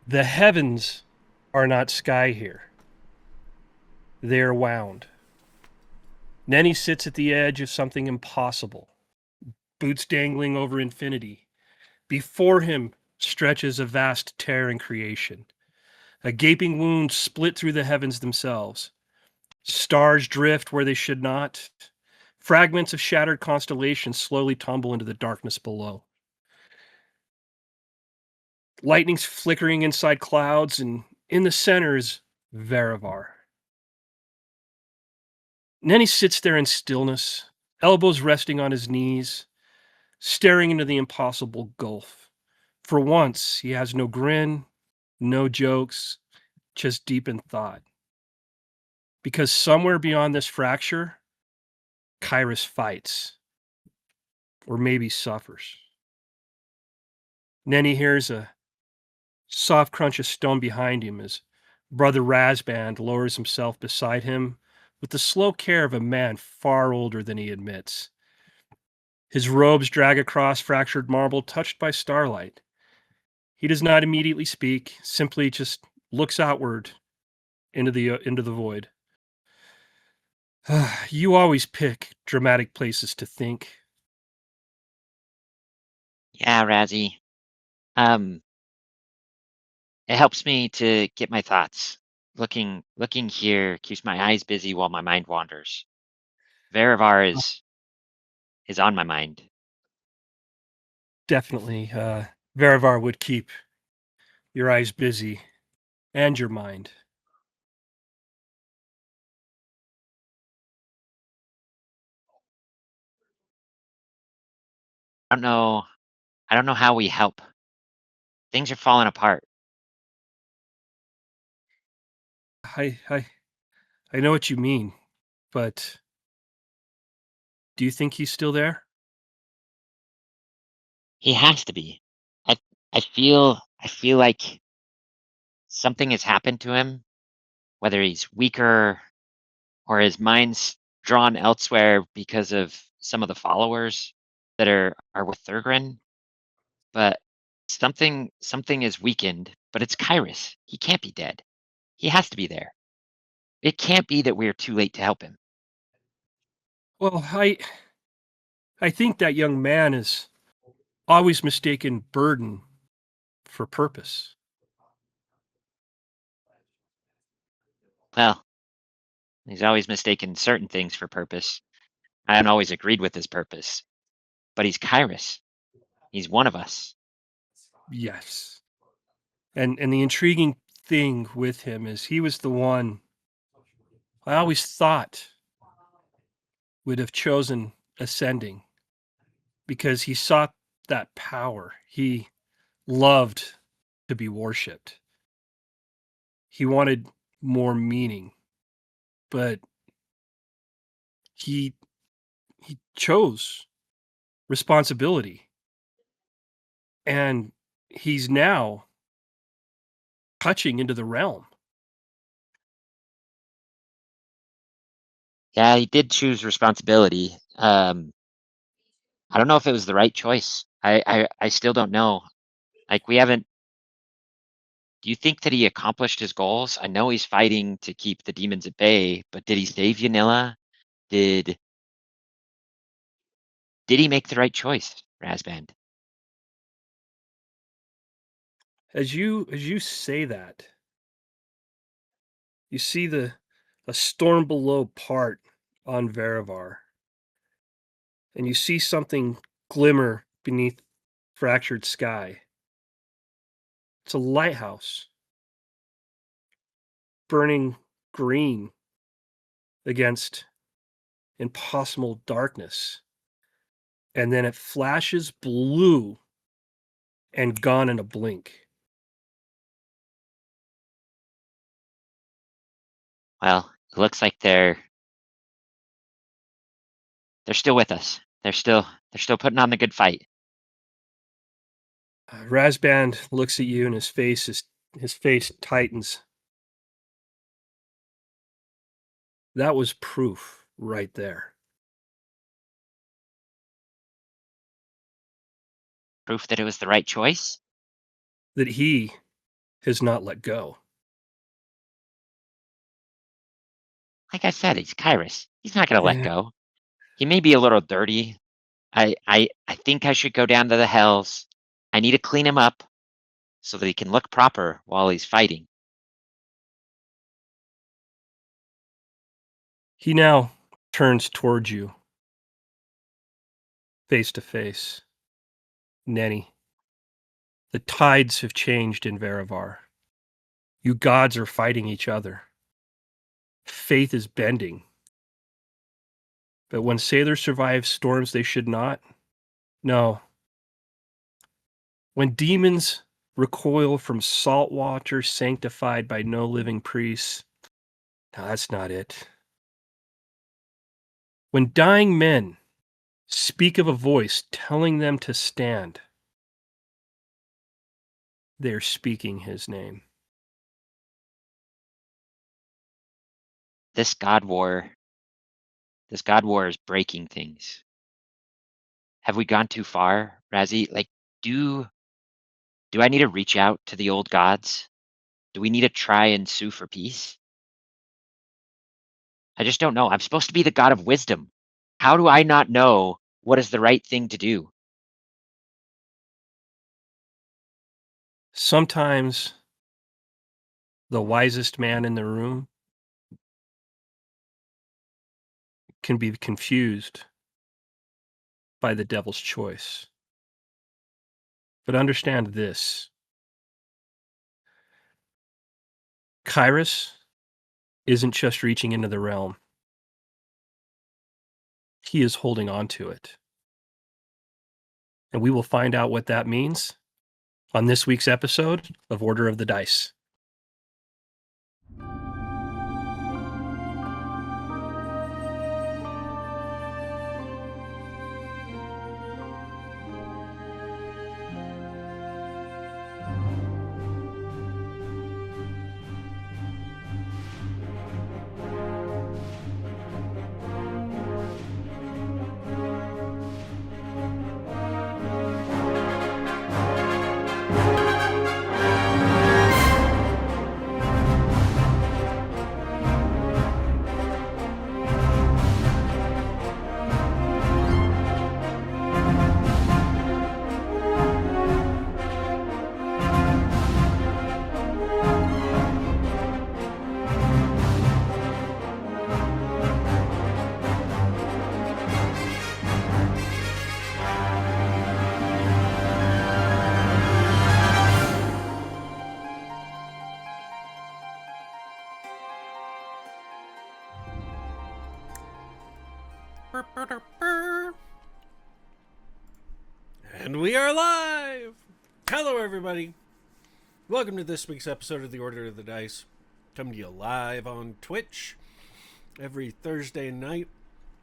The heavens are not sky here. They are wound. Neni sits at the edge of something impossible, boots dangling over infinity. Before him stretches a vast tear in creation. A gaping wound split through the heavens themselves. Stars drift where they should not. Fragments of shattered constellations slowly tumble into the darkness below. Lightning's flickering inside clouds, and in the center is Verivar. Neni sits there in stillness, elbows resting on his knees, staring into the impossible gulf. For once, he has no grin, no jokes, just deepened thought. Because somewhere beyond this fracture, Kyruss fights, or maybe suffers. Neni hears a soft crunch of stone behind him as brother Rasband lowers himself beside him with the slow care of a man far older than he admits. His robes drag across fractured marble touched by starlight. He does not immediately speak, simply just looks outward into the void. You always pick dramatic places to think. Yeah, Razzie. Um, it helps me to get my thoughts. Looking here keeps my eyes busy while my mind wanders. Verivar is on my mind. Definitely, Verivar would keep your eyes busy and your mind. I don't know. I don't know how we help. Things are falling apart. I I know what you mean, but do you think he's still there? He has to be. I I feel like something has happened to him, whether he's weaker or his mind's drawn elsewhere because of some of the followers that are with Thurgrin. But something is weakened, but it's Kyruss. He can't be dead. He has to be there. It can't be that we're too late to help him. Well, I think that young man has always mistaken burden for purpose. Well, he's always mistaken certain things for purpose. I haven't always agreed with his purpose, but he's Kyruss. He's one of us. Yes. And the intriguing thing with him is he was the one I always thought would have chosen ascending because he sought that power. He loved to be worshipped. He wanted more meaning, but he he chose responsibility. And he's now touching into the realm. Yeah, he did choose responsibility. I don't know if it was the right choice. I still don't know. Like we haven't. Do you think that he accomplished his goals? I know he's fighting to keep the demons at bay, but did he save Yanilla? Did did he make the right choice, Rasband? As you say that, you see the a storm below part on Verivar, and you see something glimmer beneath fractured sky. It's a lighthouse burning green against impossible darkness, and then it flashes blue and gone in a blink. Well, it looks like they're still with us. They're still putting on the good fight. Rasband looks at you, and his face tightens. That was proof right there Proof that it was the right choice. that he has not let go. Like I said, he's Kyruss. He's not going to let go. He may be a little dirty. I think I should go down to the hells. I need to clean him up so that he can look proper while he's fighting. He now turns towards you, face to face. Neni, the tides have changed in Verivar. You gods are fighting each other. Faith is bending. But when sailors survive storms they should not, no. When demons recoil from salt water sanctified by no living priests, no, that's not it. When dying men speak of a voice telling them to stand, they're speaking his name. This God War is breaking things. Have we gone too far, Razzie? Like, do I need to reach out to the old gods? Do we need to try and sue for peace? I just don't know. I'm supposed to be the god of wisdom. How do I not know what is the right thing to do? Sometimes the wisest man in the room can be confused by the devil's choice. But understand this. Kyruss isn't just reaching into the realm. He is holding on to it. And we will find out what that means on this week's episode of Order of the Dice. And we are live! Hello, everybody. Welcome to this week's episode of the Order of the Dice. Coming to you live on Twitch every Thursday night,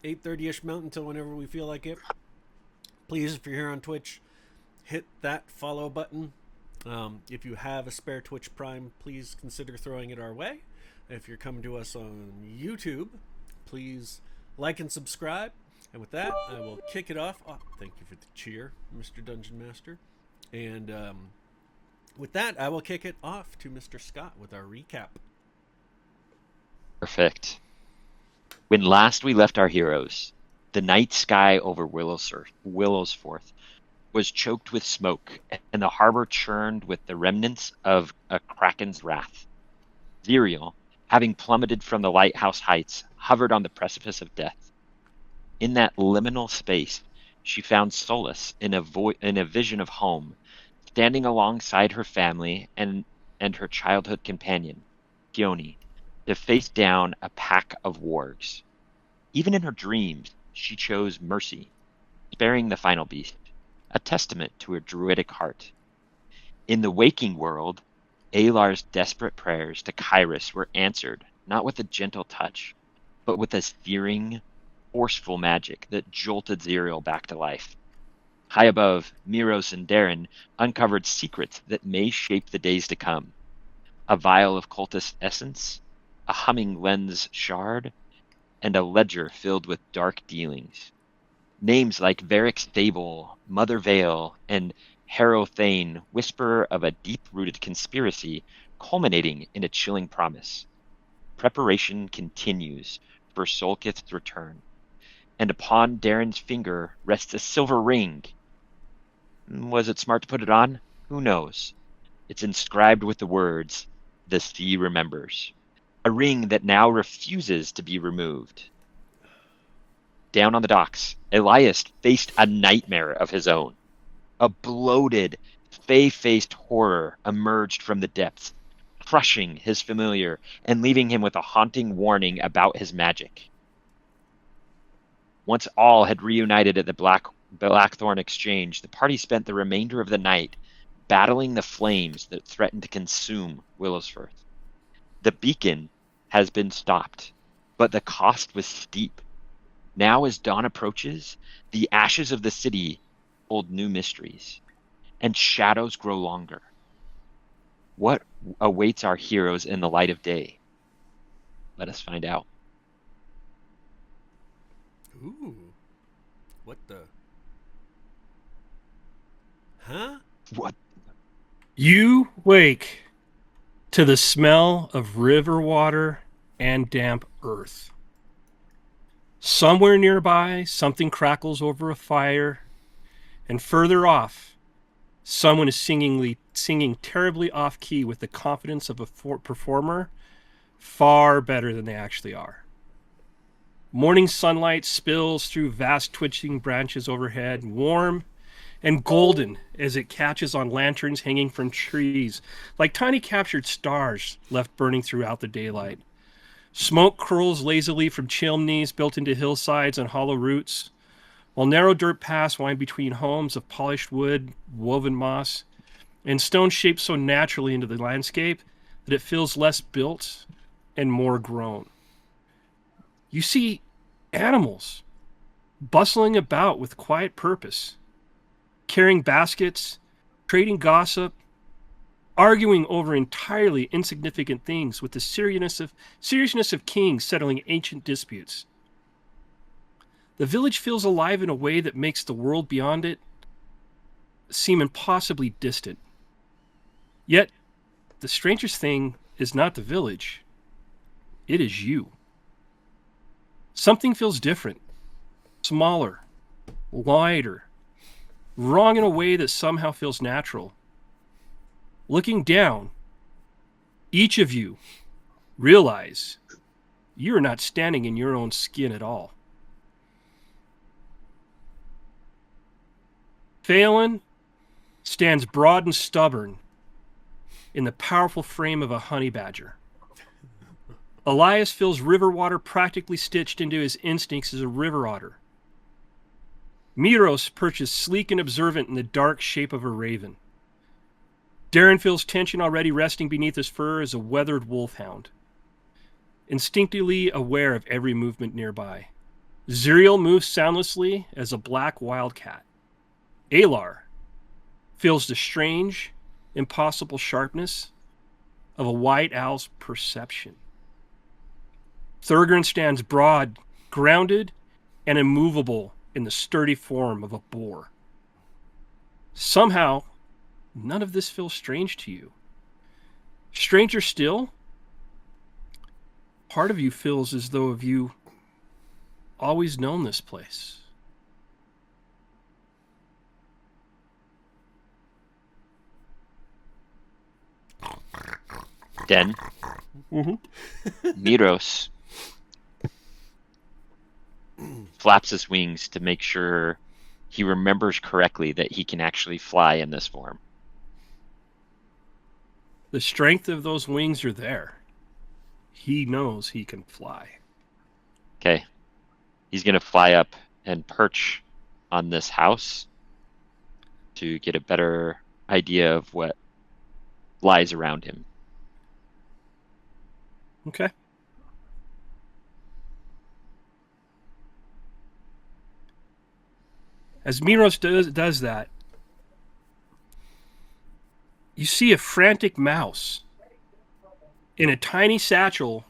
8:30ish Mountain till whenever we feel like it. Please, if you're here on Twitch, hit that follow button. If you have a spare Twitch Prime, please consider throwing it our way. If you're coming to us on YouTube, please like and subscribe. And with that, I will kick it off. Oh, thank you for the cheer, Mr. Dungeon Master. And with that, I will kick it off to Mr. Scott with our recap. Perfect. When last we left our heroes, the night sky over Willowsforth was choked with smoke, and the harbor churned with the remnants of a kraken's wrath. Zerial, having plummeted from the lighthouse heights, hovered on the precipice of death. In that liminal space, she found solace in a vision of home, standing alongside her family and her childhood companion, Gioni, to face down a pack of wargs. Even in her dreams, she chose mercy, sparing the final beast, a testament to her druidic heart. In the waking world, Aelar's desperate prayers to Kyruss were answered not with a gentle touch, but with a searing, forceful magic that jolted Zerial back to life. High above, Miros and Darren uncovered secrets that may shape the days to come. A vial of cultist essence, a humming lens shard, and a ledger filled with dark dealings. Names like Varric's Fable, Mother Vale, and Harrow Thane, whisper of a deep-rooted conspiracy culminating in a chilling promise. Preparation continues for Solkith's return, and upon Darren's finger rests a silver ring. Was it smart to put it on? Who knows? It's inscribed with the words, "The sea remembers," a ring that now refuses to be removed. Down on the docks, Elias faced a nightmare of his own. A bloated, fey-faced horror emerged from the depths, crushing his familiar and leaving him with a haunting warning about his magic. Once all had reunited at the Blackthorn Exchange, the party spent the remainder of the night battling the flames that threatened to consume Willowsfirth. The beacon has been stopped, but the cost was steep. Now as dawn approaches, the ashes of the city hold new mysteries, and shadows grow longer. What awaits our heroes in the light of day? Let us find out. Ooh. What the? Huh? What? You wake to the smell of river water and damp earth. Somewhere nearby, something crackles over a fire, and further off, someone is singing terribly off-key with the confidence of a performer, far better than they actually are. Morning sunlight spills through vast twitching branches overhead, warm and golden as it catches on lanterns hanging from trees, like tiny captured stars left burning throughout the daylight. Smoke curls lazily from chimneys built into hillsides and hollow roots, while narrow dirt paths wind between homes of polished wood, woven moss, and stone shaped so naturally into the landscape that it feels less built and more grown. You see animals bustling about with quiet purpose, carrying baskets, trading gossip, arguing over entirely insignificant things with the seriousness of kings settling ancient disputes. The village feels alive in a way that makes the world beyond it seem impossibly distant. Yet, the strangest thing is not the village. It is you. Something feels different, smaller, lighter, wrong in a way that somehow feels natural. Looking down, each of you realize you are not standing in your own skin at all. Phelan stands broad and stubborn in the powerful frame of a honey badger. Elias feels river water practically stitched into his instincts as a river otter. Miros perches sleek and observant in the dark shape of a raven. Darren feels tension already resting beneath his fur as a weathered wolfhound, instinctively aware of every movement nearby. Zuriel moves soundlessly as a black wildcat. Aelar feels the strange, impossible sharpness of a white owl's perception. Thurgren stands broad, grounded, and immovable in the sturdy form of a boar. Somehow, none of this feels strange to you. Stranger still, part of you feels as though have you always known this place. Den. Miros flaps his wings to make sure he remembers correctly that he can actually fly in this form. The strength of those wings are there. He knows he can fly. Okay. He's going to fly up and perch on this house to get a better idea of what lies around him. Okay. As Miros does that, you see a frantic mouse in a tiny satchel,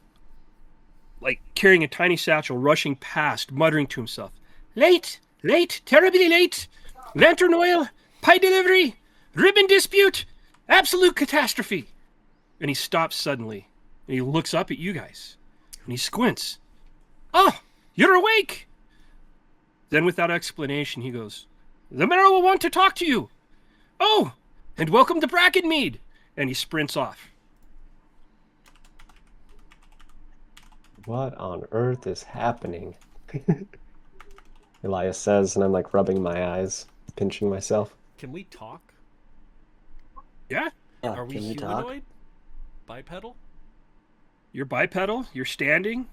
like carrying a tiny satchel, rushing past, muttering to himself, "Late, late, terribly late. Lantern oil, pie delivery. Ribbon dispute! Absolute catastrophe! And he stops suddenly, and he looks up at you guys, and he squints. Oh, you're awake! Then without explanation, he goes, the mayor will want to talk to you. Oh, and welcome to Brackenmead! And he sprints off. What on earth is happening? Elias says, and I'm like rubbing my eyes, pinching myself. Can we talk? Yeah? Yeah, Are we can we talk? humanoid? Bipedal? You're bipedal, you're standing,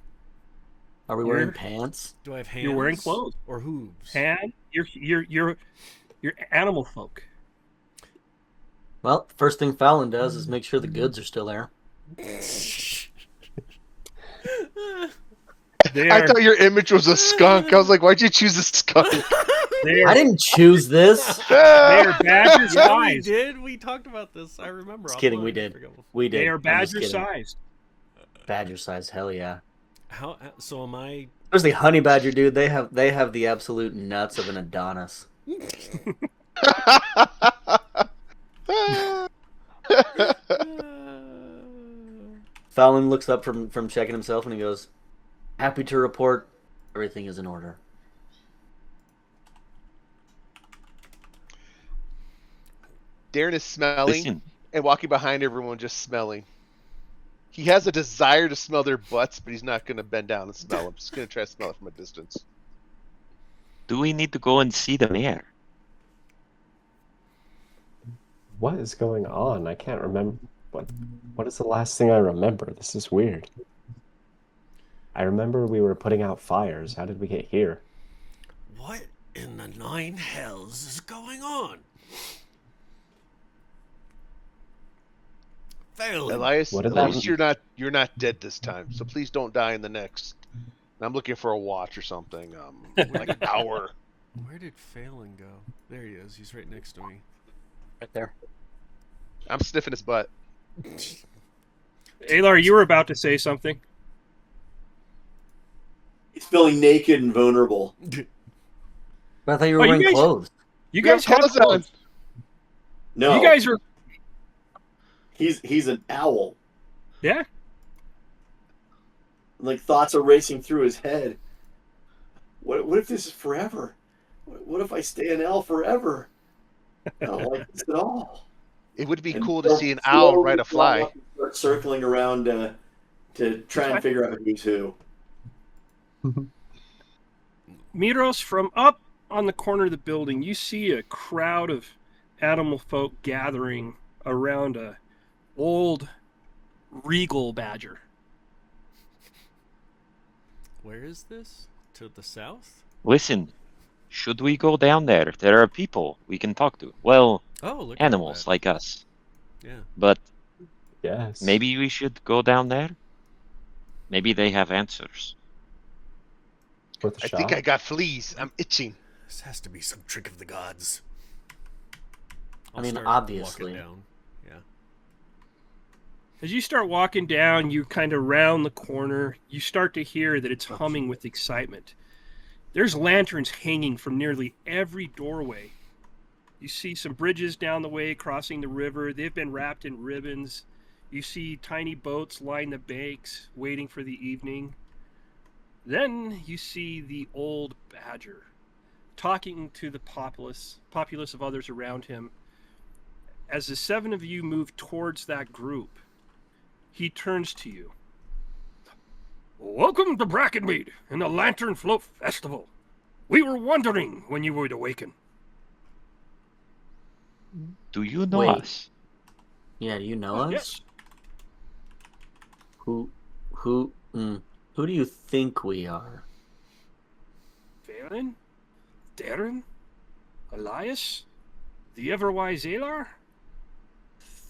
Are we wearing You're- pants? Do I have hands? you're wearing clothes. Or hooves? And you're animal folk. Well, first thing Fallon does is make sure the goods are still there. They I are, thought your image was a skunk. I was like, why'd you choose a skunk? they I are, didn't choose this. they are badger Yeah, we sized. did. We talked about this. I remember. Just kidding, offline. we I did. forgot before. We did. They are I'm just badger kidding. sized. Badger size, hell yeah. How? So am I? There's the honey badger, dude. They have the absolute nuts of an Adonis. Fallon looks up from checking himself and he goes, happy to report everything is in order. Darren is smelling Listen, and walking behind everyone, just smelling. He has a desire to smell their butts, but he's not going to bend down and smell them. He's going to try to smell it from a distance. do we need to go and see the mayor? What is going on? I can't remember. What is the last thing I remember? This is weird. I remember we were putting out fires. How did we get here? What in the nine hells is going on? Failing. Elias, What at did that least you're not dead this time. So please don't die in the next. I'm looking for a watch or something. Like an hour. Where did Phelan go? There he is. He's right next to me. Right there. I'm sniffing his butt. Aelar, you were about to say something. He's feeling naked and vulnerable. But I thought you were Oh, you wearing guys- clothes. You We have guys have clothes on. clothes. No, You guys are, he's an owl. yeah? Like thoughts are racing through his head. What if this is forever? What if I stay an owl forever? I don't like this at all. It would be And cool to they'll see an owl slowly ride a fly. go up and start circling around to try and figure out who's who. Miros, from up on the corner of the building, you see a crowd of animal folk gathering around a old regal badger. Where is this? To the south? Listen, should we go down there? There are people we can talk to. Well, Oh, look. animals at that. like us. Yeah. But Yes. maybe we should go down there? Maybe they have answers. Worth a I shot. think I got fleas. I'm itching. This has to be some trick of the gods. I mean, start obviously. walking down. Yeah. As you start walking down, you kind of round the corner. You start to hear that it's humming with excitement. There's lanterns hanging from nearly every doorway. You see some bridges down the way crossing the river. They've been wrapped in ribbons. You see tiny boats line the banks, waiting for the evening. Then you see the old badger, talking to the populace of others around him. As the seven of you move towards that group, he turns to you. Welcome to Brackenmead and the Lantern Float Festival. We were wondering when you would awaken. Do you know Wait. us? Yeah, do you know us? Yes. Who do you think we are? Valen, Darren, Elias, the ever-wise Aelar,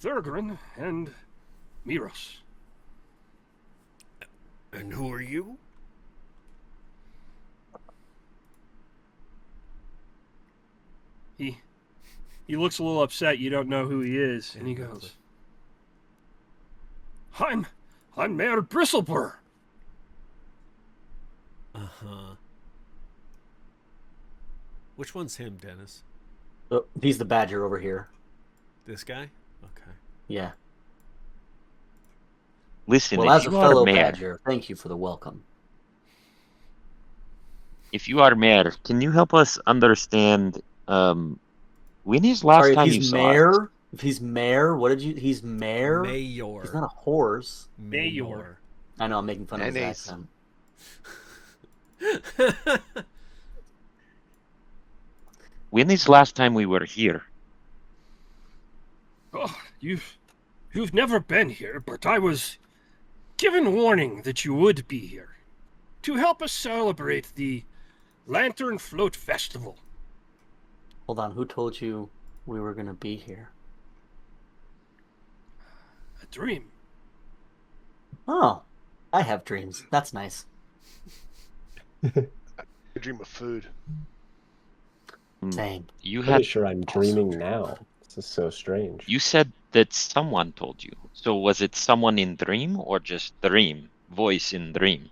Thurgren, and Miros. And who are you? He looks a little upset. You don't know who he is, and he goes, I'm Mayor Bristleburr. Uh-huh. Which one's him, Dennis? Oh, he's the badger over here. This guy? Okay. Yeah. Listen, Well, if as a you are fellow mayor, badger, thank you for the welcome. if you are mayor, can you help us understand when is last Sorry, if time you he's saw us? mayor. If he's mayor, what did you? He's mayor. Mayor. He's not a horse. Mayor. I know. I'm making fun of his Mayonnaise. accent. When is last time we were here? Oh, you've never been here, but I was given warning that you would be here to help us celebrate the Lantern Float Festival. Hold on. Who told you we were gonna be here? A dream. Oh, I have dreams. That's nice. I dream of food. Same. You Pretty had sure I'm dreaming now. This is so strange. you said that someone told you. So was it someone in dream or just dream? Voice in dream.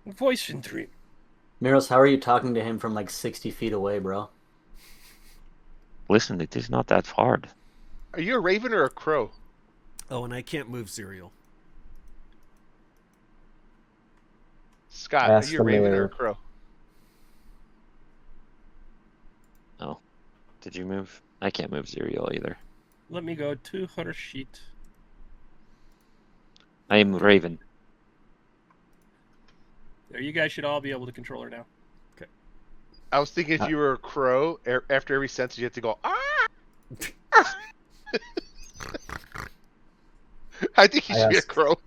Voice in dream. Miros, how are you talking to him from like 60 feet away, bro? Listen, it is not that hard. Are you a raven or a crow? Oh, and I can't move cereal. Scott, are Ask you a the raven or mayor. a crow? Oh. Did you move? I can't move Zerial either. Let me go to her sheet. I am Raven. There, you guys should all be able to control her now. I was thinking if you were a crow, after every sentence you have to go, ah! I think you I should be a asked- crow.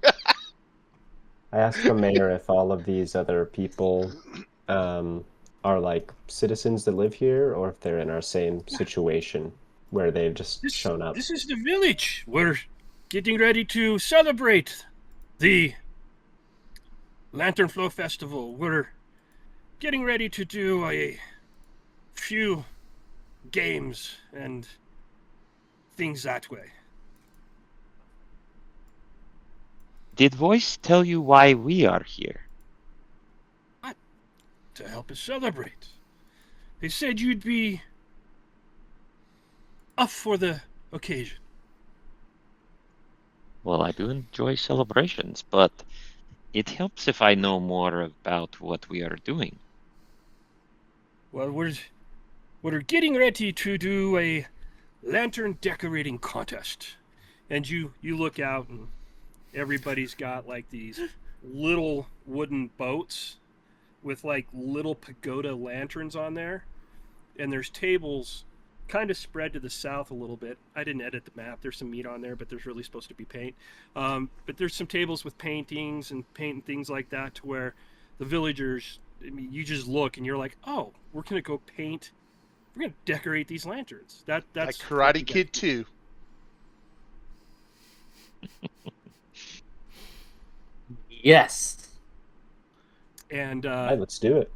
I asked the mayor if all of these other people are like citizens that live here, or if they're in our same situation where they've just shown up. This is the village. We're getting ready to celebrate the Lantern Flow Festival. We're getting ready to do a few games and things that way. Did Voice tell you why we are here? To help us celebrate. They said you'd be up for the occasion. Well, I do enjoy celebrations, but it helps if I know more about what we are doing. Well, we're getting ready to do a lantern decorating contest. And you look out and everybody's got like these little wooden boats with like little pagoda lanterns on there. And there's tables kind of spread to the south a little bit. I didn't edit the map. There's some meat on there, but there's really supposed to be paint. But there's some tables with paintings and paint and things like that to where the villagers, I mean, you just look and you're like, oh, we're going to go paint. We're going to decorate these lanterns. That's Like Karate Kid 2. Yes. And Hey, let's do it.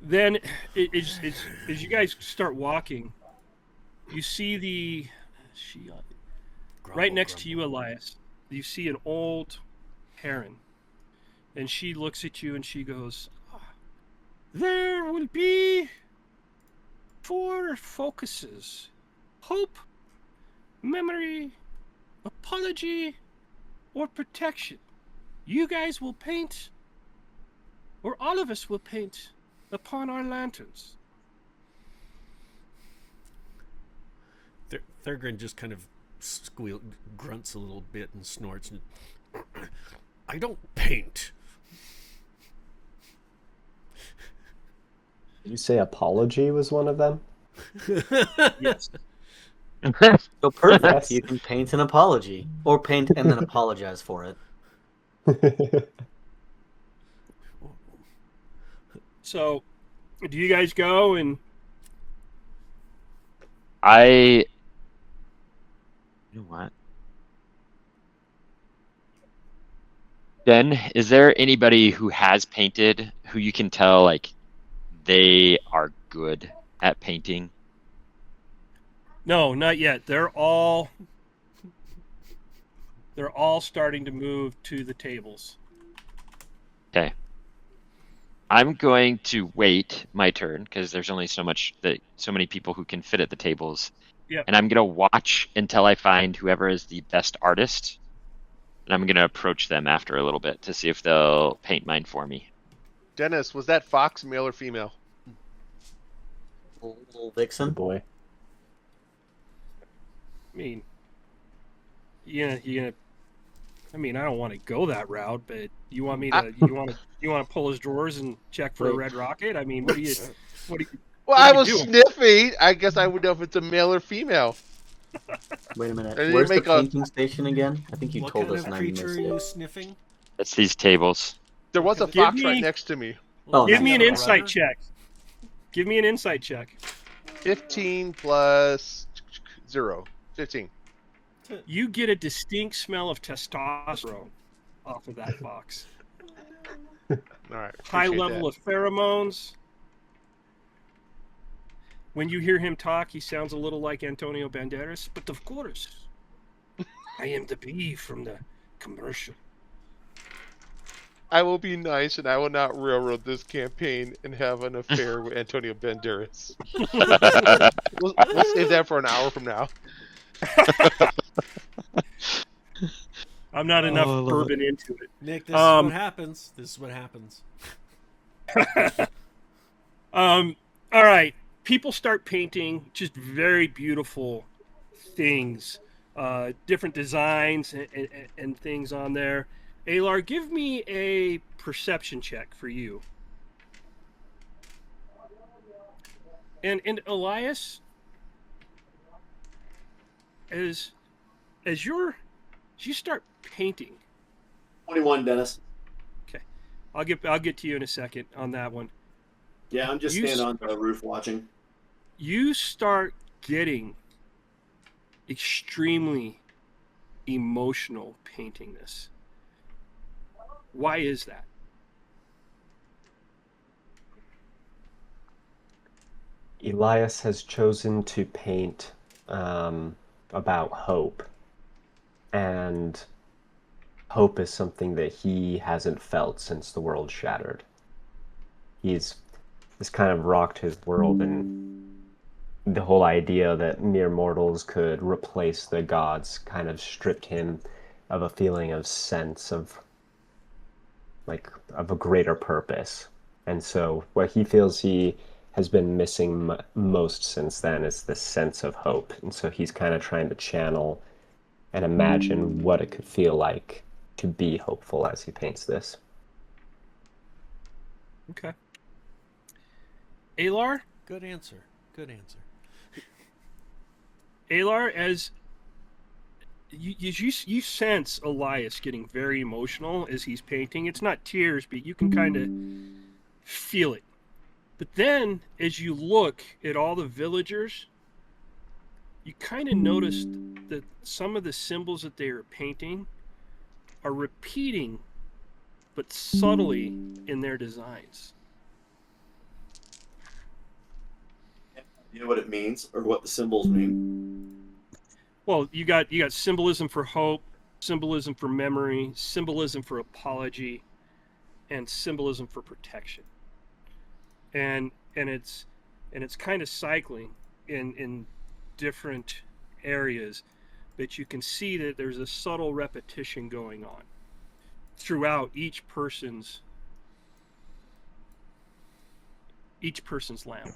then as you guys start walking, you see right next to you, Elias, you see an old heron. And she looks at you and she goes, there will be 4 focuses: hope, memory, apology, or protection. You guys will paint, or all of us will paint upon our lanterns. Thurgrin just kind of grunts a little bit and snorts. And, I don't paint. Did you say apology was one of them? Yes. So perfect. Yes. You can paint an apology, or paint and then apologize for it. So, do you guys go and You know what? Ben, is there anybody who has painted who you can tell like they are good at painting? No, not yet. They're all starting to move to the tables. Okay. I'm going to wait my turn because there's only so many people who can fit at the tables, Yep. And I'm gonna watch until I find whoever is the best artist, and I'm gonna approach them after a little bit to see if they'll paint mine for me. Dennis, was that fox male or female? Little The vixen. boy. I mean, I mean, I don't want to go that route, but you want me to? You want to pull his drawers and check for a Wait. red rocket? I mean, what do you? Well, What I are you was doing? sniffing. I guess I would know if it's a male or female. Wait a minute. And you Where's the make a- painting station again? I think you What told kind us of and I creature missed are you it. sniffing? It's these tables. There was a Give fox right me- next to me. Oh, Give nice. me an Yeah, insight rudder. check. Give me an insight check. 15 plus 0. 15. You get a distinct smell of testosterone off of that box. All right. High appreciate level of pheromones. When you hear him talk, he sounds a little like Antonio Banderas, but of course, I am the bee from the commercial. I will be nice and I will not railroad this campaign and have an affair with Antonio Banderas. We'll save that for an hour from now. I'm not enough bourbon into it. Nick, this is what happens. This is what happens. All right. People start painting just very beautiful things, different designs and things on there. Aelar, give me a perception check for you. And Elias, as you start painting, 21, Dennis. I'll get to you in a second on that one. Yeah, I'm just You standing on the roof watching. You start getting extremely emotional painting this. Why is that? Elias has chosen to paint about hope. And hope is something that he hasn't felt since the world shattered. This kind of rocked his world, and the whole idea that mere mortals could replace the gods kind of stripped him of a feeling of sense of a greater purpose. And so what he feels he has been missing most since then is this sense of hope. And so he's kind of trying to channel and imagine what it could feel like to be hopeful as he paints this. Okay. Aelar? Good answer. Good answer. Aelar, as you sense Elias getting very emotional as he's painting. It's not tears, but you can kind of feel it. But then, as you look at all the villagers, you kind of notice that some of the symbols that they are painting are repeating, but subtly in their designs. You know what it means or what the symbols mean? Well, you got symbolism for hope, symbolism for memory, symbolism for apology, and symbolism for protection. And it's kind of cycling in different areas, but you can see that there's a subtle repetition going on throughout each person's lamp.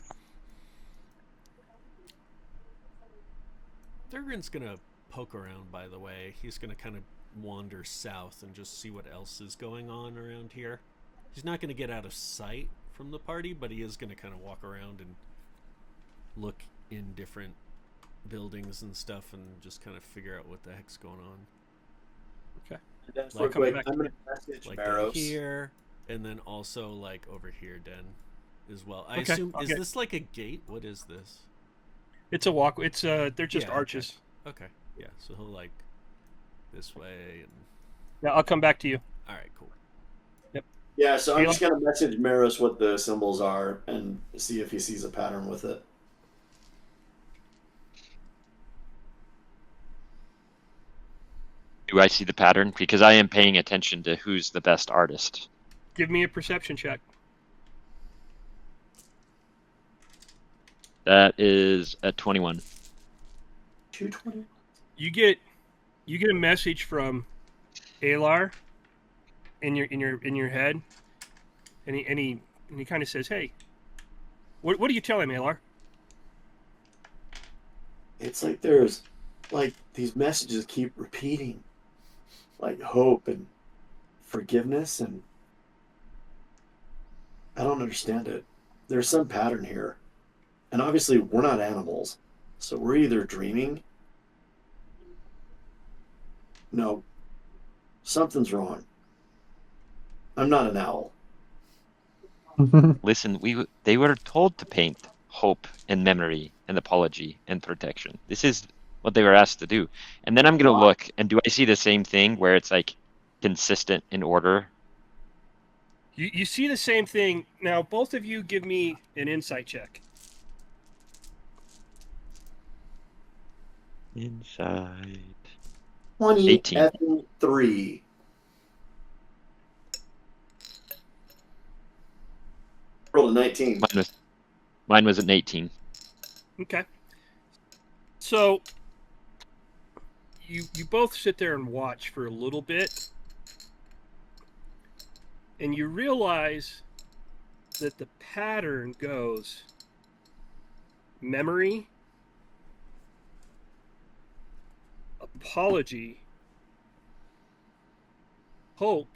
Thurgrin's gonna poke around, by the way. He's gonna kind of wander south and just see what else is going on around here. He's not gonna get out of sight from the party, but he is gonna kind of walk around and look in different buildings and stuff and just kind of figure out what the heck's going on. Okay. Dennis, Like, real coming quick, back I'm going to message Like Barrows. here, and then also like over here, Den, as well. I Okay, assume okay. Is this like a gate? What is this? It's a walk. It's they're just Yeah, arches. Okay, yeah. So he'll like this way, and Yeah, I'll come back to you. all right, cool. Yeah, so I'm Caleb? just going to message Maris what the symbols are and see if he sees a pattern with it. Do I see the pattern? Because I am paying attention to who's the best artist. Give me a perception check. That is at 21. 221. You get a message from Aelar in your head, and he kind of says, "Hey, what do you tell him, Aelar?" It's like there's like these messages keep repeating, like hope and forgiveness, and I don't understand it. There's some pattern here, and obviously we're not animals, so we're either dreaming. No, something's wrong. I'm not an owl. Listen, they were told to paint hope and memory and apology and protection. This is what they were asked to do. And then I'm gonna look, and do I see the same thing where it's like consistent in order? You see the same thing. Now, both of you give me an insight check. Inside. 20 18. 3. Rolled a 19. Mine was an 18. Okay. So you both sit there and watch for a little bit, and you realize that the pattern goes memory, apology, hope,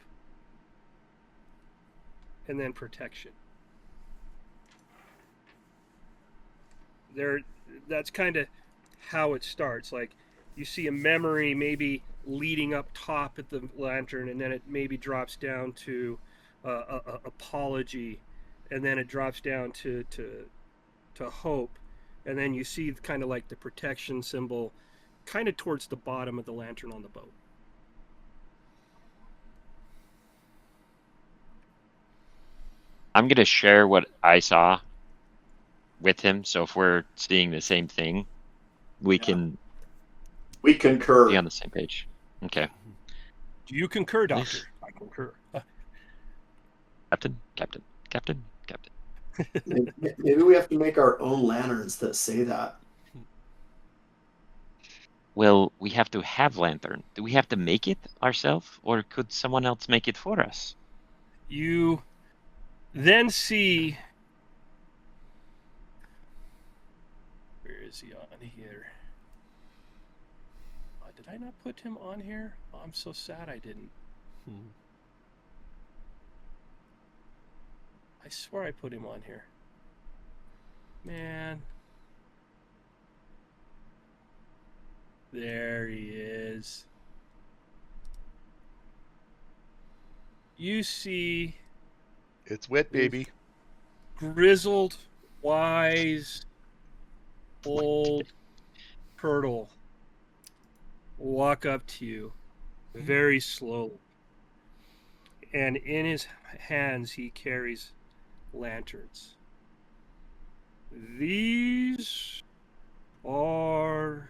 and then protection. That's kind of how it starts. Like, you see a memory maybe leading up top at the lantern, and then it maybe drops down to apology, and then it drops down to hope, and then you see kind of like the protection symbol kind of towards the bottom of the lantern on the boat. I'm gonna share what I saw with him, so if we're seeing the same thing, we can We concur. be on the same page. Okay. Do you concur, Doctor? Nice. I concur. Captain. Maybe we have to make our own lanterns that say that. Well, we have to have lantern. Do we have to make it ourselves, or could someone else make it for us? You then see... Where is he on here? Did I not put him on here? Oh, I'm so sad I didn't. I swear I put him on here. Man. There he is. You see It's wet, baby. grizzled, wise, old turtle walk up to you very slowly. And in his hands he carries lanterns. These are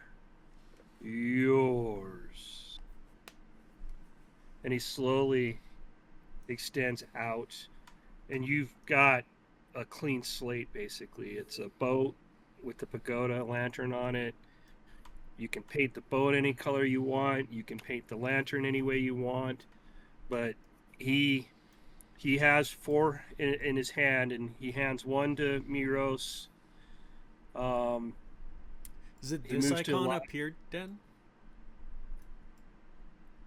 yours. And he slowly extends out, and you've got a clean slate, basically. It's a boat with the pagoda lantern on it. You can paint the boat any color you want. You can paint the lantern any way you want. But he has 4 in his hand, and he hands one to Miros. Is it He this moves to icon the up here, Den?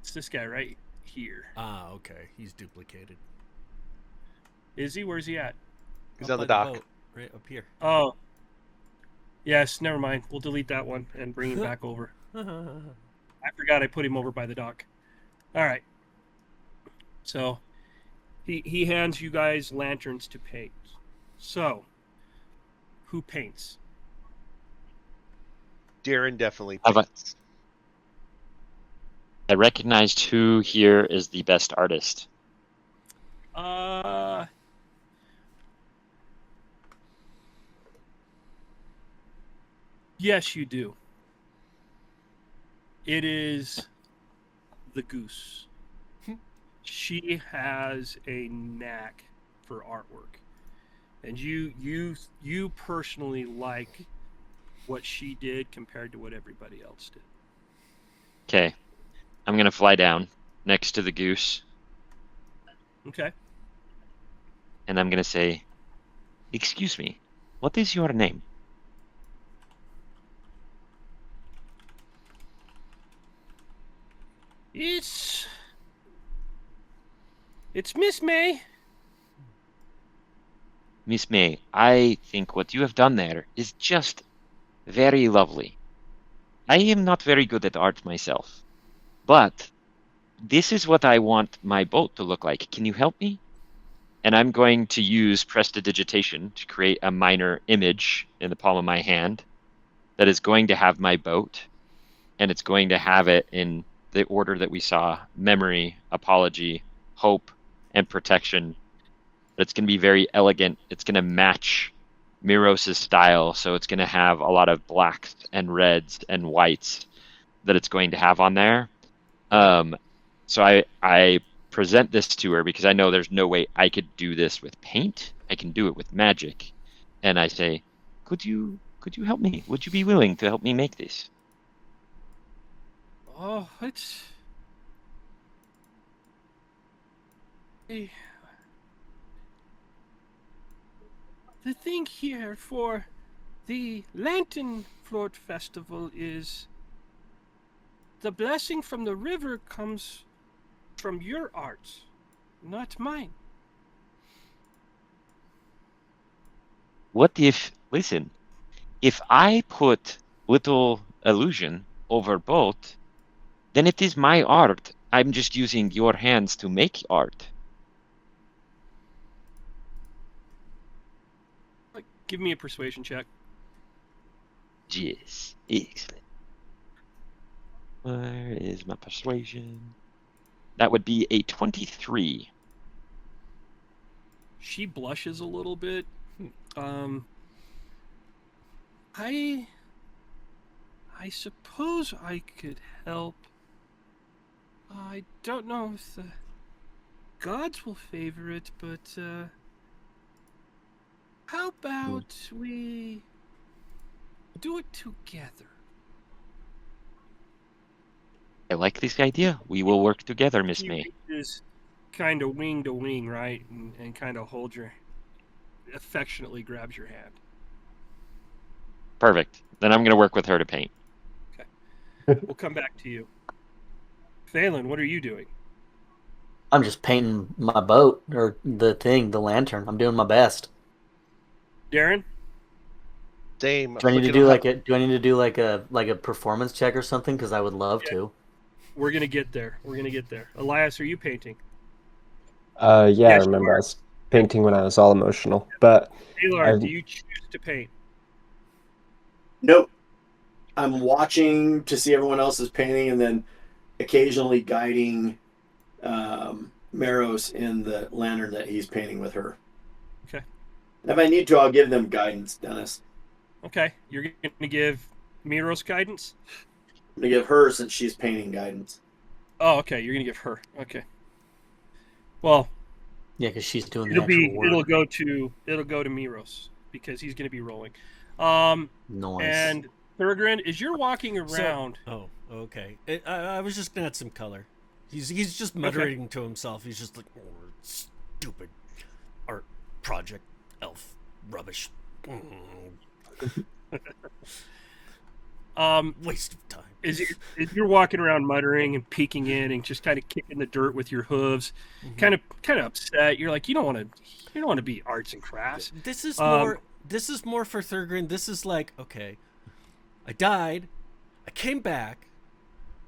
It's this guy right here. Ah, okay. He's duplicated. Is he? Where's he at? He's Up on the by dock. boat, right up here. Oh. Yes, never mind. We'll delete that one and bring him back over. I forgot I put him over by the dock. All right. So he hands you guys lanterns to paint. So, who paints? Darren definitely Have I- paints. I recognized who here is the best artist. Yes, you do. It is the goose. She has a knack for artwork, and you personally like what she did compared to what everybody else did. Okay. I'm going to fly down next to the goose. Okay. And I'm going to say, excuse me, what is your name? It's Miss May. Miss May, I think what you have done there is just very lovely. I am not very good at art myself, but this is what I want my boat to look like. Can you help me? And I'm going to use prestidigitation to create a minor image in the palm of my hand that is going to have my boat, and it's going to have it in the order that we saw: memory, apology, hope, and protection. It's going to be very elegant. It's going to match Miros' style, so it's going to have a lot of blacks and reds and whites that it's going to have on there. So I present this to her because I know there's no way I could do this with paint. I can do it with magic. And I say, could you help me? Would you be willing to help me make this? Oh, it's... The thing here for the Lantern Float Festival is the blessing from the river comes from your arts, not mine. What if, listen, if I put little illusion over boat, then it is my art. I'm just using your hands to make art. Give me a persuasion check. Yes, excellent. Where is my persuasion? That would be a 23. She blushes a little bit. I suppose I could help. I don't know if the gods will favor it, but how about we do it together? I like this idea. We will work together, Miss May. Is kind of wing to wing, right? And kind of affectionately grabs your hand. Perfect. Then I'm going to work with her to paint. Okay. We'll come back to you. Phelan, what are you doing? I'm just painting my boat, or the lantern. I'm doing my best. Darren? Same. Do I need to do like a performance check or something? Because I would love to. We're gonna get there. Elias, are you painting? Yeah, I Yes, remember I was painting when I was all emotional. But Aelar, do you choose to paint? Nope. I'm watching to see everyone else is painting, and then occasionally guiding Maros in the lantern that he's painting with her. Okay. If I need to, I'll give them guidance, Dennis. Okay. You're going to give Miros guidance? I'm going to give her, since she's painting, guidance. Oh, okay. You're going to give her. Okay. Well, yeah, because she's doing the actual work. It'll go to Miros because he's going to be rolling. Nice. And Thurgren, as you're walking around. Okay. I was just gonna add some color. He's just muttering to himself. He's just like, oh, stupid art project, elf rubbish. Waste of time. As you're walking around muttering and peeking in and just kind of kicking the dirt with your hooves, kind of upset. You're like, you don't want to be arts and crafts. This is more for Thurgren. This is like, okay, I died, I came back,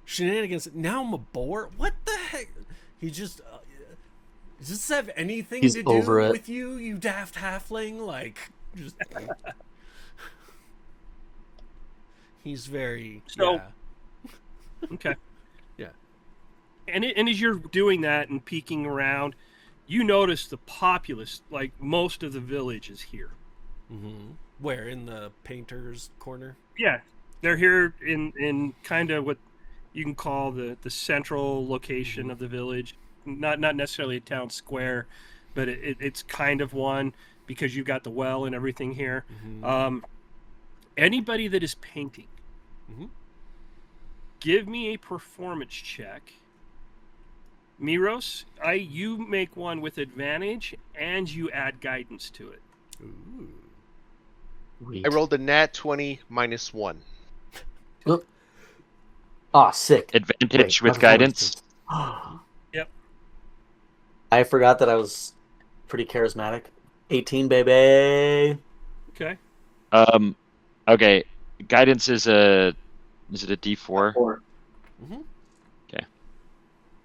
shenanigans. Now I'm a boar. What the heck? He just does this have anything to do with you? You daft halfling, like just. He's very Okay. Yeah. And as you're doing that and peeking around, you notice the populace, like most of the village is here. Mm-hmm. Where? In the painter's corner? Yeah. They're here in kind of what you can call the central location of the village. Not necessarily a town square, but it's kind of one because you've got the well and everything here. Anybody that is painting, Mhm. give me a performance check. Miros, you make one with advantage, and you add guidance to it. Ooh. Sweet. I rolled a nat 20 minus 1. Ah, sick. Advantage Wait, my with performance guidance. boost. Yep. I forgot that I was pretty charismatic. 18, baby. Okay. Okay. Guidance is it a D4? Or Mhm.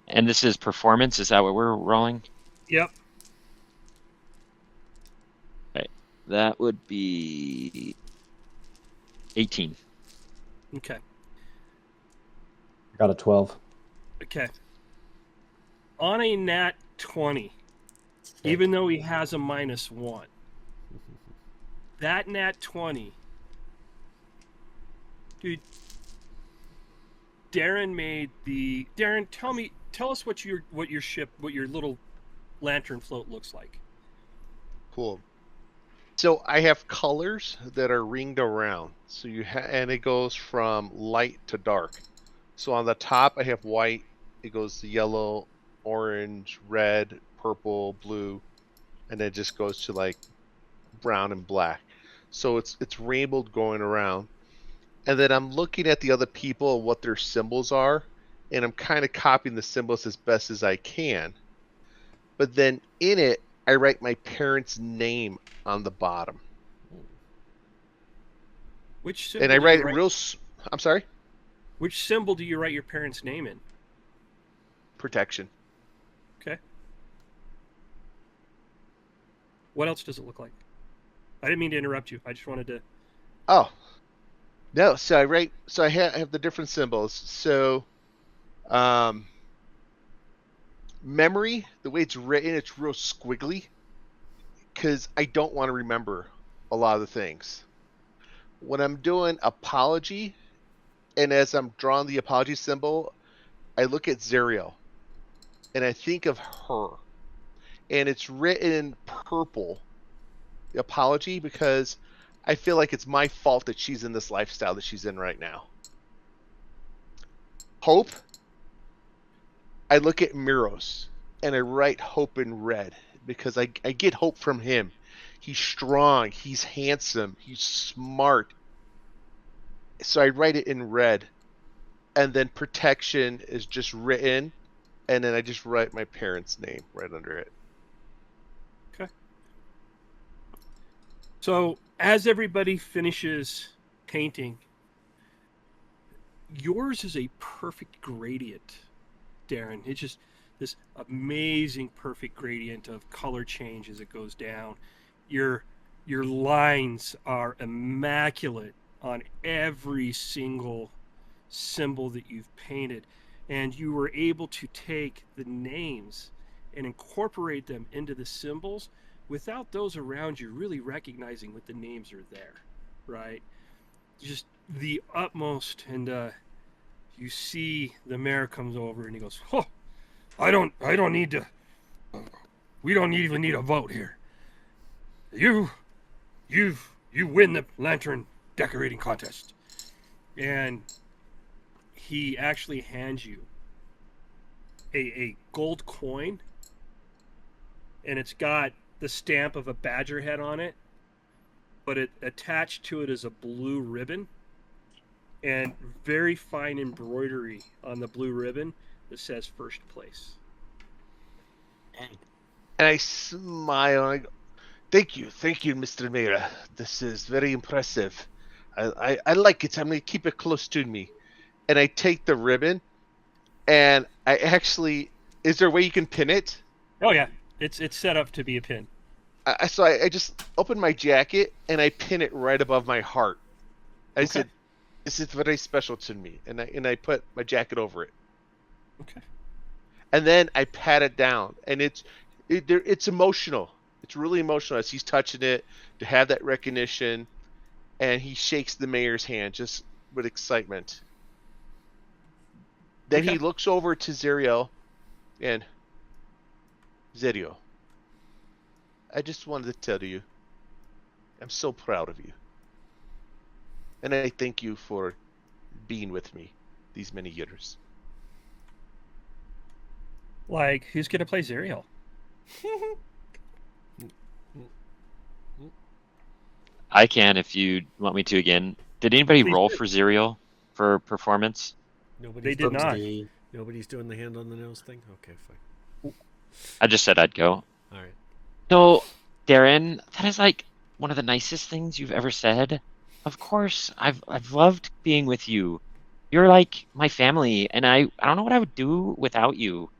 And this is performance. Is that what we're rolling? Yep. That would be 18. Okay. I got a 12. Okay. On a nat 20, Sick. even though he has a -1, that nat 20, dude. Darren, tell us what your little lantern float looks like. Cool. So I have colors that are ringed around. So and it goes from light to dark. So on the top I have white. It goes to yellow, orange, red, purple, blue, and then it just goes to like brown and black. So it's rainbowed going around. And then I'm looking at the other people and what their symbols are, and I'm kind of copying the symbols as best as I can. But then in it, I write my parents' name on the bottom. Which symbol And I do write you it real. I'm sorry? Which symbol do you write your parents' name in? Protection. Okay. What else does it look like? I didn't mean to interrupt you. I just wanted to. Oh. No, so I have the different symbols. So, memory, the way it's written, it's real squiggly because I don't want to remember a lot of the things. When I'm doing apology, and as I'm drawing the apology symbol, I look at Zerial, and I think of her, and it's written in purple, the apology, because I feel like it's my fault that she's in this lifestyle that she's in right now. Hope, I look at Miros, and I write hope in red, because I get hope from him. He's strong, he's handsome, he's smart. So I write it in red. And then protection is just written, and then I just write my parents' name right under it. Okay. So as everybody finishes painting, yours is a perfect gradient, Darren. It's just this amazing perfect gradient of color change as it goes down. Your lines are immaculate on every single symbol that you've painted, and you were able to take the names and incorporate them into the symbols without those around you really recognizing what the names are there, right? Just the utmost. And you see the mayor comes over and he goes, "Oh, I don't need to. We don't even need a vote here. You win the lantern decorating contest." And he actually hands you a gold coin, and it's got the stamp of a badger head on it, but attached to it is a blue ribbon and very fine embroidery on the blue ribbon that says first place. And I smile and I go, thank you, Mr. Mayor. This is very impressive. I like it. I'm going to keep it close to me. And I take the ribbon, and I actually, is there a way you can pin it? Oh yeah, it's set up to be a pin. So I just open my jacket, and I pin it right above my heart. I said, this is very special to me. And I put my jacket over it. Okay. And then I pat it down, and it's emotional. It's really emotional as he's touching it, to have that recognition, and he shakes the mayor's hand just with excitement. Then he looks over to Zerial, and Zerial, I just wanted to tell you, I'm so proud of you. And I thank you for being with me these many years. Like, who's gonna play Zerial? I can if you want me to again. Did anybody Please roll do. for Zerial for performance? They did not. Nobody's doing the hand on the nose thing? Okay, fine. I just said I'd go. All right. So, Darren, that is like one of the nicest things you've ever said. Of course, I've loved being with you. You're like my family, and I don't know what I would do without you.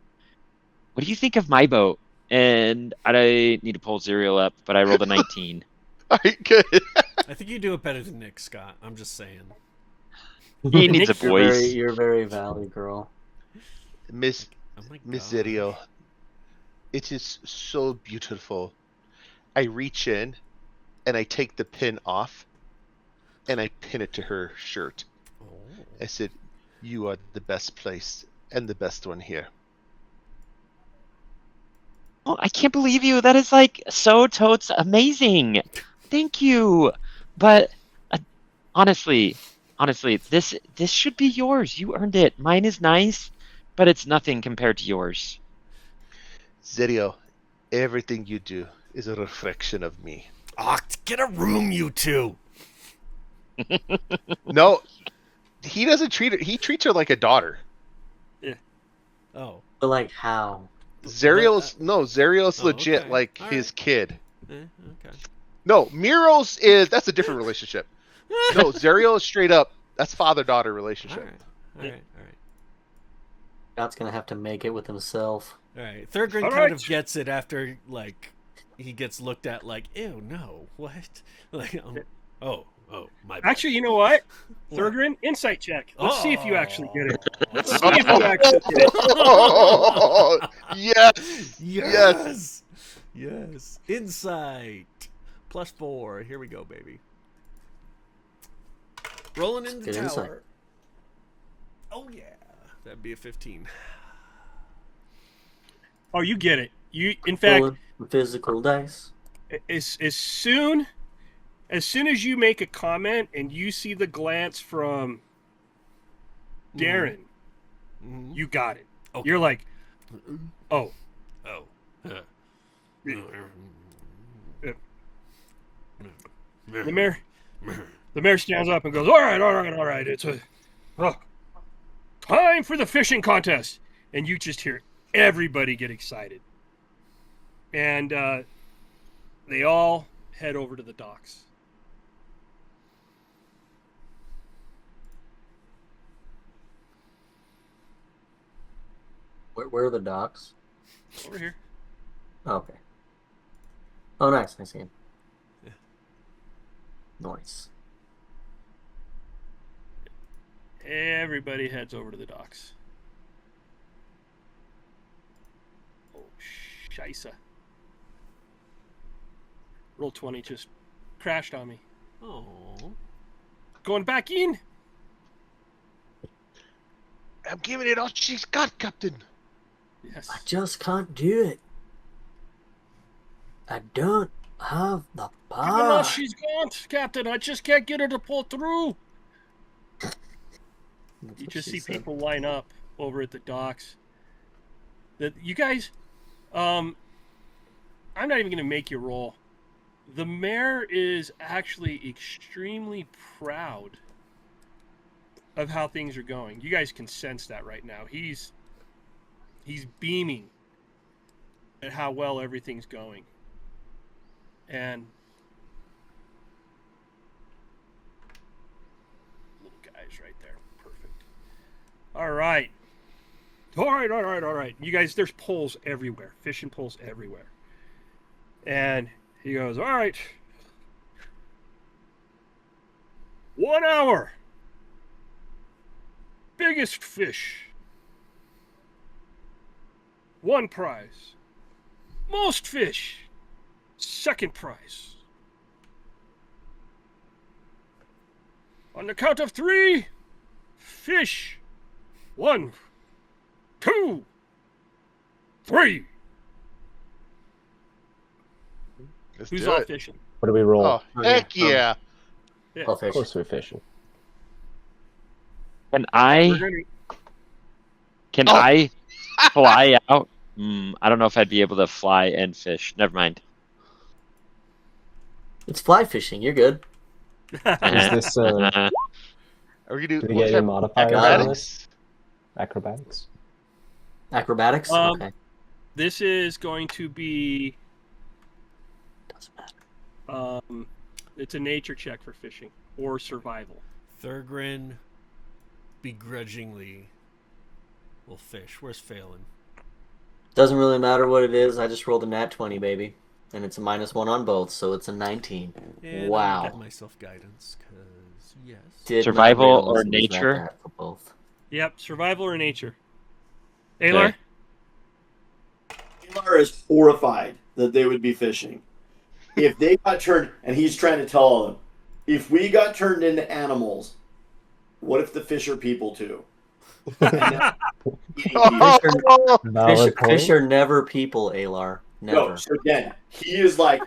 What do you think of my boat? And I need to pull Zerial up, but I rolled a 19. All right, good. I think you do it better than Nick, Scott. I'm just saying. He needs a Nick, voice. You're very valley girl. Miss Oh my Miss God. Zirio, it is so beautiful. I reach in and I take the pin off and I pin it to her shirt. Oh. I said, "You are the best place and the best one here." Oh, I can't believe you. That is like so totes amazing. Thank you. But honestly, this should be yours. You earned it. Mine is nice, but it's nothing compared to yours. Zirio, everything you do is a reflection of me. Oct, get a room, you two. No, he doesn't treat her. He treats her like a daughter. Oh. But like how? Zerial's Oh, legit okay. like All his right. kid. Okay. No, Miro's that's a different relationship. No, Zerial is straight up. That's father-daughter relationship. All right. Scott's gonna have to make it with himself. All right. Thurgren All kind right. of gets it after, like, he gets looked at like, ew, no, what? Like, oh, my bad. Actually, you know what? What? Thurgren, insight check. Let's see if you actually get it. Let's see Oh. if you actually get it. Oh, yes. Yes. Insight. +4. Here we go, baby. Rolling in the Good tower. insight. Oh, yeah. That'd be a 15. Oh, you get it. In fact, Rolling physical dice. as soon as you make a comment and you see the glance from Darren, Mhm. you got it. Okay. You're like, oh, Oh. the mayor stands up and goes, all right. It's time for the fishing contest. And you just hear everybody get excited. And they all head over to the docks. Where are the docks? Over here. Oh, okay. Oh, nice. I see him. Yeah. Nice. Everybody heads over to the docks. Oh, scheisse. Roll 20 just crashed on me. Oh. Going back in. I'm giving it all she's got, Captain. Yes. I just can't do it. I don't have the Given all power. she's got, Captain. I just can't get her to pull through. That's You what just she see said. people line up over at the docks. You guys, I'm not even going to make you roll. The mayor is actually extremely proud of how things are going. You guys can sense that right now. He's beaming at how well everything's going. And little guys right there. Perfect. All right. All right. You guys, there's poles everywhere. Fishing poles everywhere. And he goes, all right. 1 hour. Biggest fish. 1 prize. Most fish. 2nd prize. On the count of 3, fish. 1, 2, 3. Let's Who's do all it. fishing? What do we roll? Oh, Oh, heck yeah. yeah. Yeah. Oh, Of fish. course we're fishing. Can We're I gonna- fly out? I don't know if I'd be able to fly and fish. Never mind. It's fly fishing. You're good. Is this Are we gonna do do we what get any type? modifiers on Acrobatics? Acrobatics? Acrobatics. Okay. This is going to be Doesn't matter. it's a nature check for fishing or survival. Thurgrin begrudgingly will fish. Where's Phelan? Doesn't really matter what it is. I just rolled a nat 20, baby, and it's a -1 on both, so it's a 19. And Wow. I'll give myself guidance, because yes. Did not Survival realize or it was nature? that for both. Yep, survival or nature. Aelar? Okay. Aelar is horrified that they would be fishing. If they got turned, and he's trying to tell them, if we got turned into animals, what if the fish are people too? Valid point. Fish are never people, Aelar. Never. No, so again, he is like,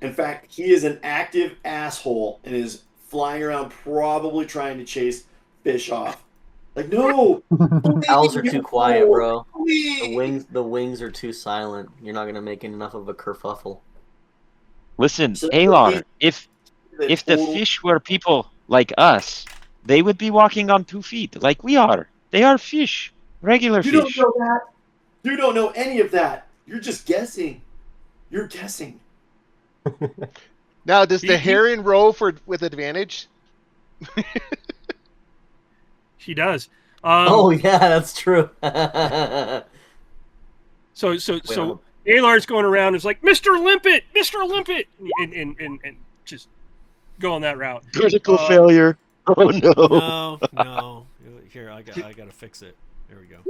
in fact, he is an active asshole and is flying around probably trying to chase fish off. Like, no! Owls are too quiet, bro. Please! The wings are too silent. You're not gonna make enough of a kerfuffle. Listen, So Aelar, if the total- fish were people like us, they would be walking on 2 feet like we are. They are fish, regular You don't fish. know that. You don't know any of that. You're just guessing. You're guessing. Now, does the heron row with advantage? She does. Oh yeah, that's true. So Aelar's going around is like, Mr. Limpet, and just going that route. Critical failure. Oh no. No. Here, I gotta fix it. There we go.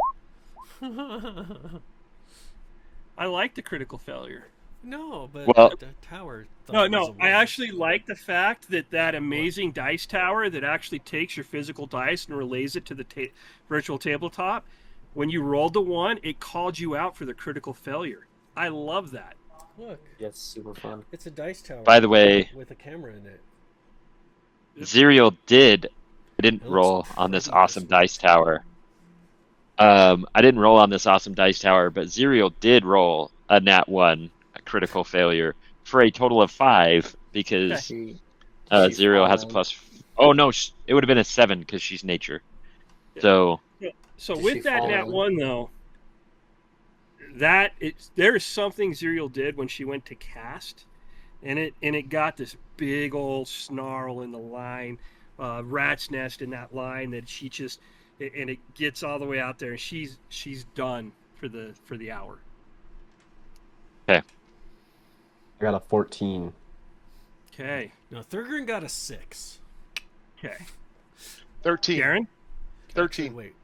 I like the critical failure. No, but Well- the tower. No, I actually like the fact that amazing dice tower that actually takes your physical dice and relays it to the virtual tabletop. When you rolled the 1, it called you out for the critical failure. I love that. Look, That's super fun. it's a dice tower. By the way, with a camera in it. Zerial didn't It roll looks on this pretty awesome awesome. dice tower. I didn't roll on this awesome dice tower, but Zerial did roll a nat 1, a critical failure, for a total of 5 because She Zerial has a fine. plus. Oh no, it would have been a 7 because she's nature. So So Does with she that fall nat in? 1 though, there is something Zerial did when she went to cast, and it got this big old snarl in the line, rat's nest in that line that she just, and it gets all the way out there, and she's done for the hour. I got a 14. Okay. No, Thurgrin got a 6. Okay. 13. Darren? 13. Wait.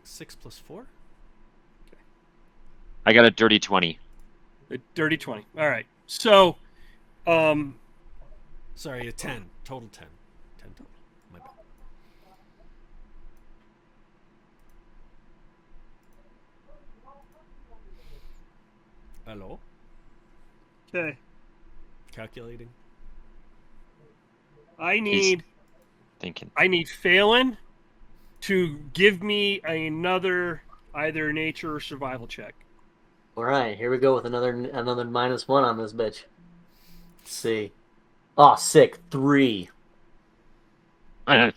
6 plus 4? I got a dirty 20. A dirty 20. All right. So, Sorry, a 10. Total 10. 10 total. My bad. Hello? okay. Calculating. I need Thinking. Phelan to give me another either nature or survival check. All right, here we go with another -1 on this bitch. Let's see. Oh, sick. 3. All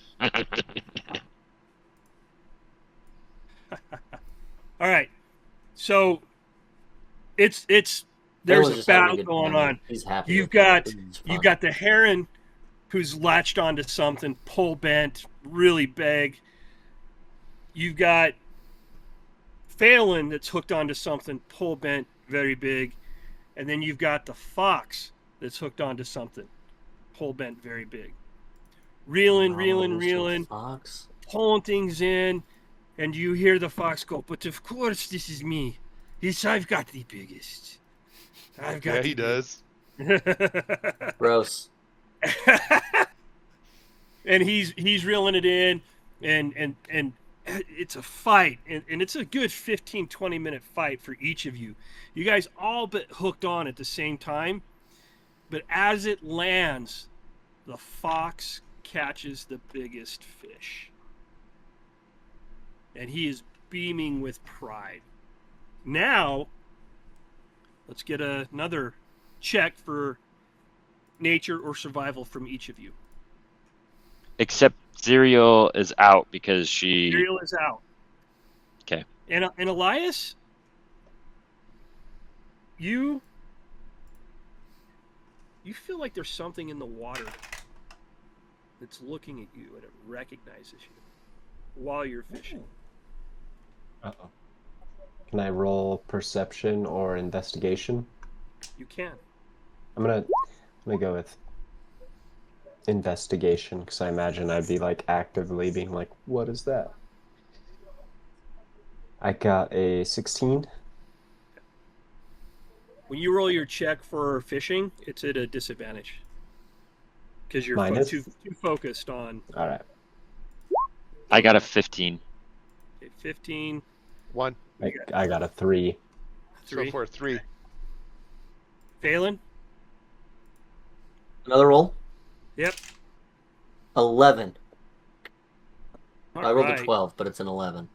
right. So it's there's Phelan's a just having battle good going time. on. He's happy. You've with it. got This is fun. you've got the heron who's latched onto something, pole bent, really big. You've got Phelan that's hooked onto something, pole bent, very big. And then you've got the fox that's hooked onto something, pole bent, very big. Reeling, Oh, Fox. pulling things in, and you hear the fox go, but of course this is me. Yes, I've got the biggest. I've got Yeah, he does. Gross. And he's reeling it in, and it's a fight, and it's a good 15-20 minute fight for each of you. You guys all but hooked on at the same time, but as it lands, the fox catches the biggest fish. And he is beaming with pride. Now, let's get another check for nature or survival from each of you. Except Zerial is out because she... Ariel is out. Okay. And Elias, you feel like there's something in the water that's looking at you and it recognizes you while you're fishing. Uh-oh. Can I roll perception or investigation? You can. I'm gonna go with investigation because I imagine I'd be like actively being like, what is that? I got a 16. When you roll your check for fishing, it's at a disadvantage because you're Minus? too focused on. All right. I got a 15. Okay, 15. 1. I got a 3. 3. So for 3. Phelan? Another roll. Yep. 11. All I rolled right. a 12, but it's an 11.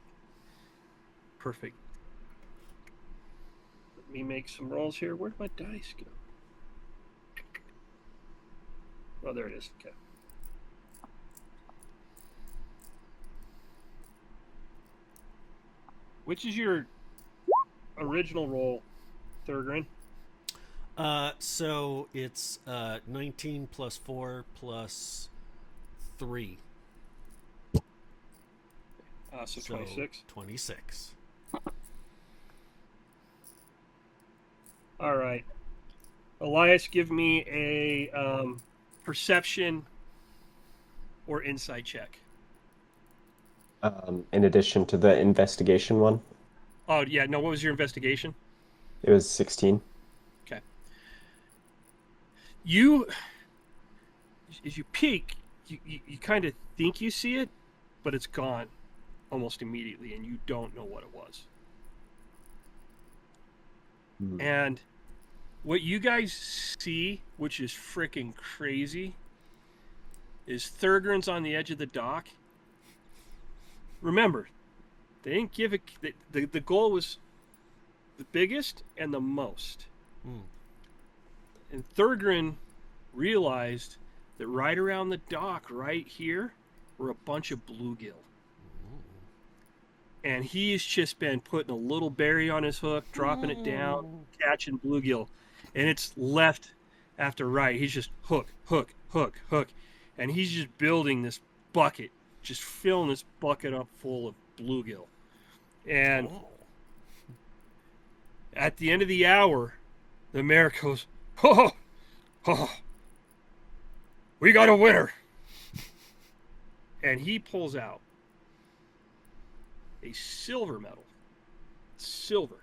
Perfect. Let me make some rolls here. Where'd my dice go? Oh, there it is. Okay. Which is your original roll, Thurgrin? So it's 19 plus 4 plus 3. So 26. 26. All right. Elias, give me a perception or insight check. In addition to the investigation one, Oh, yeah. No, what was your investigation? it was 16. Okay. You, as you peek, you kind of think you see it, but it's gone almost immediately, and you don't know what it was. And what you guys see, which is freaking crazy, is Thurgrin's on the edge of the dock. Remember, they didn't give it. The goal was the biggest and the most. And Thurgrin realized that right around the dock, right here, were a bunch of bluegill. And he's just been putting a little berry on his hook, dropping it down, catching bluegill. And it's left after right. He's just hook, hook, hook, hook. And he's just building this bucket, just filling this bucket up full of bluegill. And at the end of the hour, the mayor goes, "Oh, oh, we got a winner." And he pulls out a silver medal. Silver.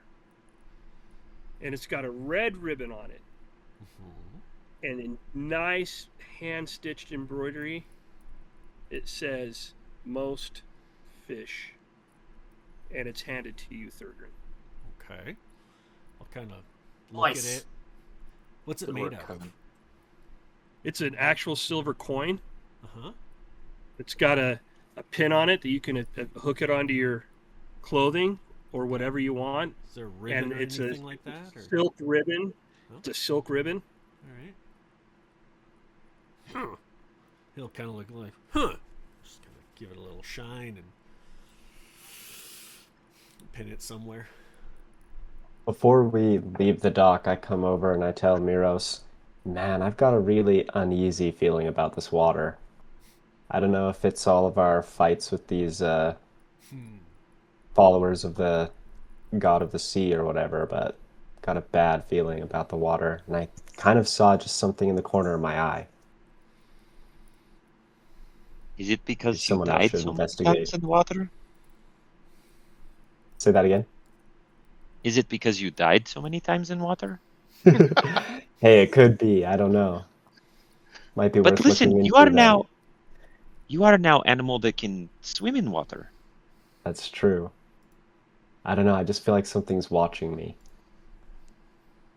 And it's got a red ribbon on it. And in nice hand-stitched embroidery, it says, "Most fish." And it's handed to you, Thurgrin. Okay. I'll kind of look Nice. at it. What's it Good made work, of? Carmen. It's an actual silver coin. Uh-huh. It's got a pin on it that you can hook it onto your clothing or whatever you want. Is there a ribbon And or it's anything a like that? Or? silk ribbon. Oh. It's a silk ribbon. All right. Huh. He'll kind of look like, huh. Just gonna give it a little shine and pin it somewhere. Before we leave the dock, I come over and I tell Miros, man, I've got a really uneasy feeling about this water. I don't know if it's all of our fights with these followers of the god of the sea or whatever, but got a bad feeling about the water. And I kind of saw just something in the corner of my eye. Is it because you Someone else died should so many investigate. times in the water? Say that again? Is it because you died so many times in water? Hey, it could be. I don't know. Might be But worth listen, looking you into are then. now animal that can swim in water. That's true. I don't know. I just feel like something's watching me.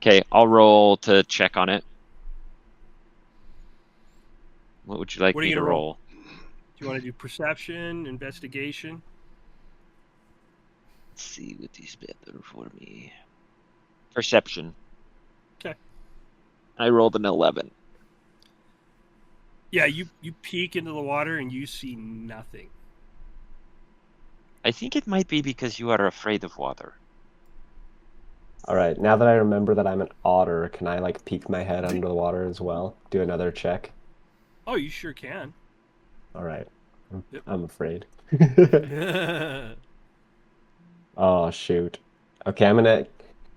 Okay, I'll roll to check on it. What would you like What are me you to gonna roll? roll? Do you want to do perception, investigation? Let's see what these better for me. Perception. Okay. I rolled an 11. Yeah, you peek into the water and you see nothing. I think it might be because you are afraid of water. All right, now that I remember that I'm an otter, can I like peek my head under the water as well? Do another check. Oh, you sure can. All right. Yep. I'm afraid. Oh shoot. Okay, I'm gonna.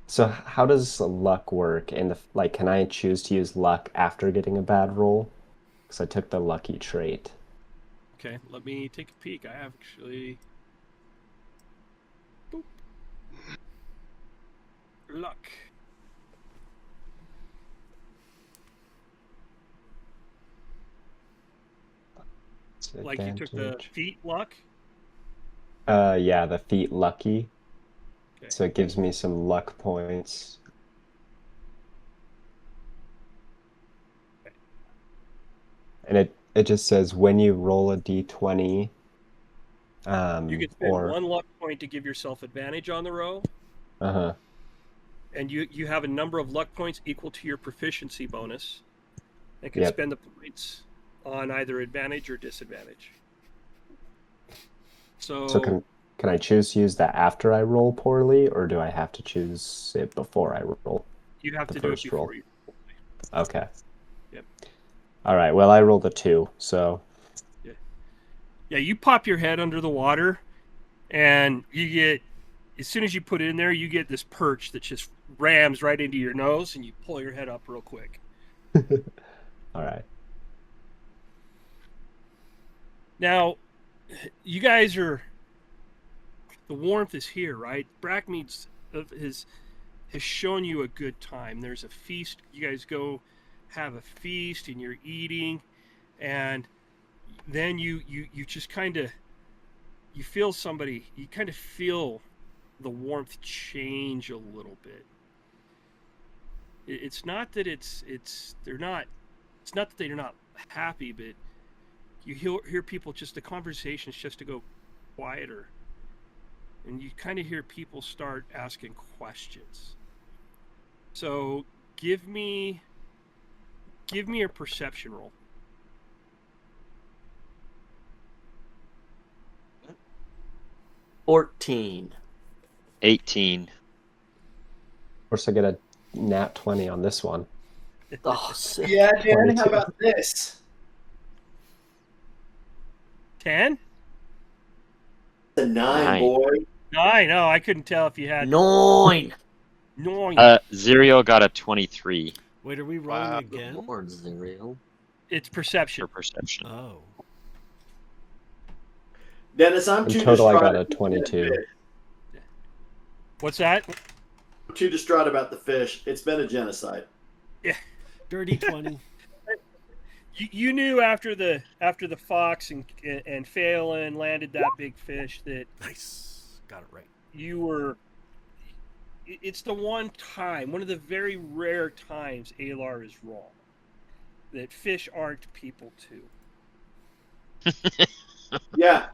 So how does luck work? And like, can I choose to use luck after getting a bad roll? Because I took the lucky trait. Okay, let me take a peek. I have actually. Boop. Luck. It's Like you took the advantage. feet luck? Yeah, the feat lucky. Okay. So it gives me some luck points. And it just says when you roll a d20, You can spend or 1 luck point to give yourself advantage on the row, uh-huh. and you have a number of luck points equal to your proficiency bonus, and can Yep. spend the points on either advantage or disadvantage. So So can I choose to use that after I roll poorly, or do I have to choose it before I roll you have the to do it first before roll? you. Okay. Yep. All right. Well, I rolled a 2, so Yeah, you pop your head under the water, and you get, as soon as you put it in there, you get this perch that just rams right into your nose, and you pull your head up real quick. all right. Now, you guys are, the warmth is here, right? Brackenmead has shown you a good time. There's a feast. You guys go have a feast, and you're eating, and then you just kind of, you feel somebody, you kind of feel the warmth change a little bit. It's not that they're not, it's not that they're not happy, but you hear people, just the conversations just to go quieter, and you kind of hear people start asking questions. So give me a perception roll. 14. 18. Of course, I get a nat 20 on this one. Oh, sick. Yeah, Dan, 22. how about this? 10? It's a 9, 9. boy. 9. No, I couldn't tell if you had 9. 9. Zero got a 23 Wait, are we rolling Wow. again? Lord, Zero. It's perception. for perception. Oh. Dennis, I'm In too total, I distraught got a about the 22. fish. What's that? I'm too distraught about the fish. It's been a genocide. Dirty 20. You knew after the fox and Phelan landed that big fish that Nice. Got it right. you were. It's the one of the very rare times Aelar is wrong. That fish aren't people too. Yeah.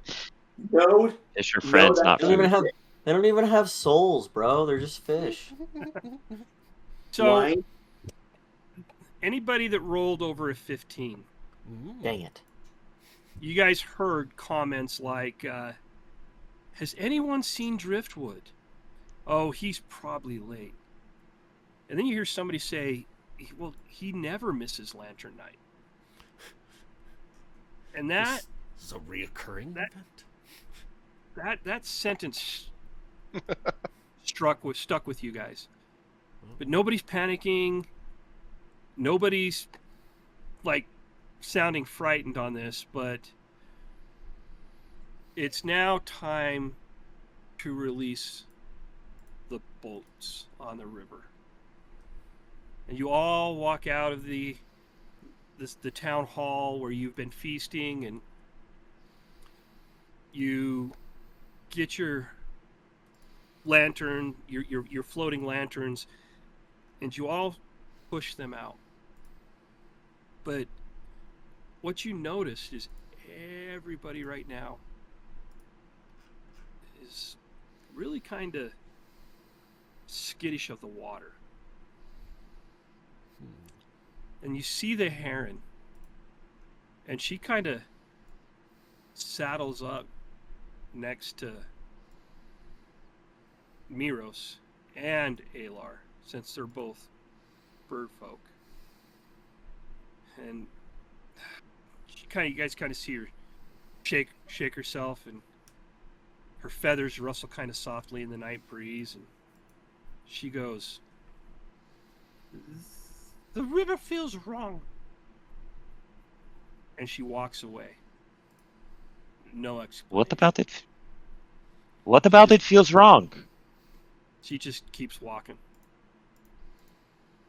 No. Is your No, friends that not They don't even food? have. They don't even have souls, bro. They're just fish. So Wine. anybody that rolled over a 15, Dang it. you guys heard comments like, "Has anyone seen Driftwood? Oh, he's probably late." And then you hear somebody say, "Well, he never misses Lantern Night." And that This is a reoccurring that- event. that sentence stuck with you guys. But nobody's panicking. Nobody's like sounding frightened on this, but it's now time to release the boats on the river. And you all walk out of the town hall where you've been feasting, and you get your lantern, your floating lanterns, and you all push them out. But what you notice is everybody right now is really kind of skittish of the water. And you see the heron, and she kind of saddles up next to Miros and Aelar, since they're both bird folk. And you guys kind of see her shake herself, and her feathers rustle kind of softly in the night breeze, and she goes, "The river feels wrong." And she walks away. No explanation. What about it feels wrong? She just keeps walking.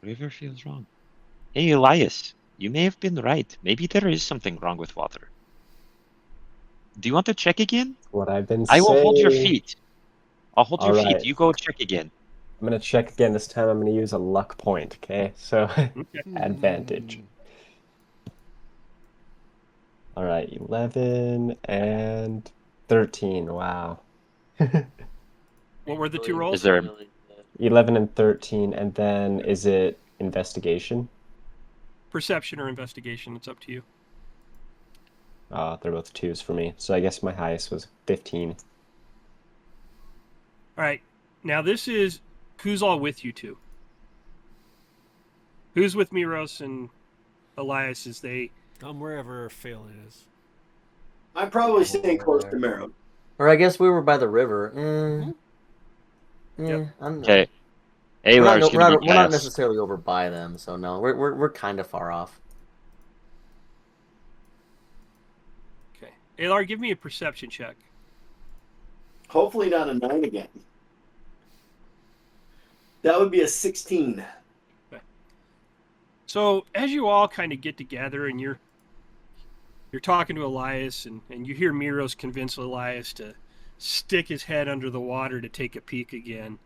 River feels wrong. Hey, Elias, you may have been right. Maybe there is something wrong with water. Do you want to check again? What I've been I saying. will hold your feet. I'll hold your Alright. feet. You go check again. I'm gonna check again this time. I'm gonna use a luck point, okay? So, Okay. advantage. Alright, 11 and 13. Wow. What were the two rolls? Is there- 11 and 13, and then is it investigation? Perception or investigation? It's up to you. They're both 2s for me. So I guess my highest was 15. All right. Now this is who's all with you two. Who's with Miros and Elias as they... I'm wherever Phelan is. I'm probably staying close to Marrow. Or I guess we were by the river. Yep. Okay. We're Aelar's not, gonna be we're not past. necessarily over by them, so no, we're kind of far off. Okay. Aelar, give me a perception check. Hopefully not a 9 again. That would be a 16. So as you all kind of get together and you're talking to Elias and you hear Miros convince Elias to stick his head under the water to take a peek again.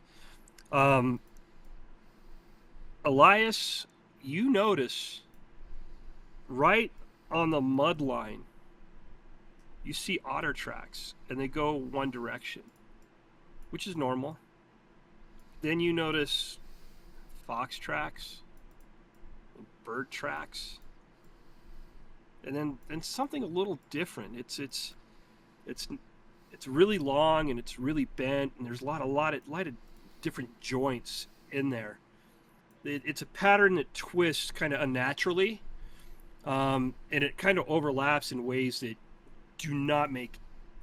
Elias, you notice right on the mud line, you see otter tracks, and they go one direction, which is normal. Then you notice fox tracks, and bird tracks, and then something a little different. It's really long and it's really bent, and there's a lot of different joints in there. It's a pattern that twists kind of unnaturally, and it kind of overlaps in ways that do not make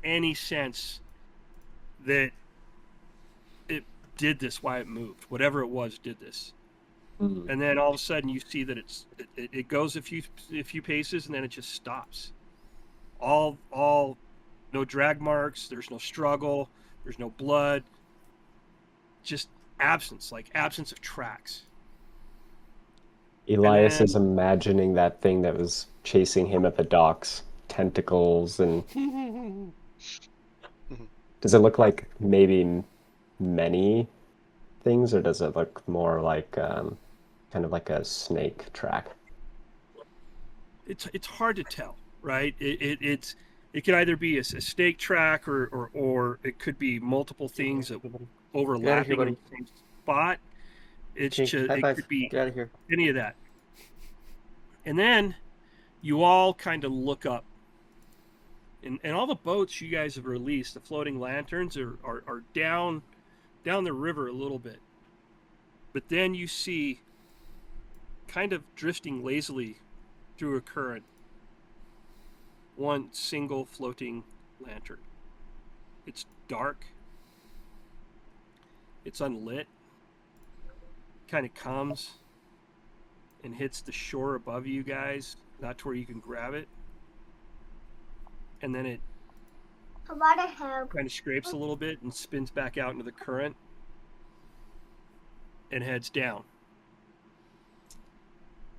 any sense that it did this, why it moved. Whatever it was did this. And then all of a sudden you see that it goes a few paces, and then it just stops. All no drag marks, there's no struggle, there's no blood, just absence of tracks. Elias is imagining that thing that was chasing him at the docks. Tentacles and... Does it look like maybe many things, or does it look more like kind of like a snake track? It's hard to tell, right? It could either be a snake track or it could be multiple things that will overlap in the same spot. It could be Get out of here. any of that. And then you all kind of look up. And all the boats you guys have released, the floating lanterns, are down the river a little bit. But then you see, kind of drifting lazily through a current, one single floating lantern. It's dark. It's unlit. Kind of comes and hits the shore above you guys, not to where you can grab it. And then it kind of scrapes a little bit and spins back out into the current and heads down.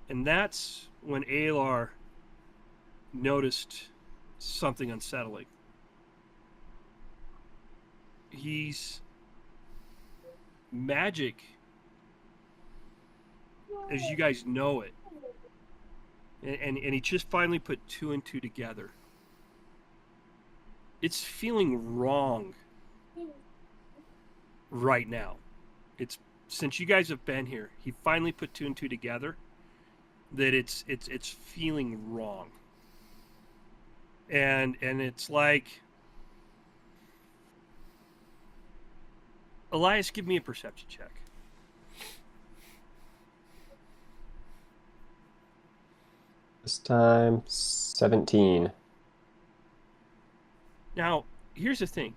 And that's when Aelar noticed something unsettling. He's magic, as you guys know it, and he just finally put 2 and 2 together. It's feeling wrong right now. It's since you guys have been here, he finally put 2 and 2 together that it's feeling wrong. And it's like, Elias, give me a perception check. This time, 17. Now, here's the thing.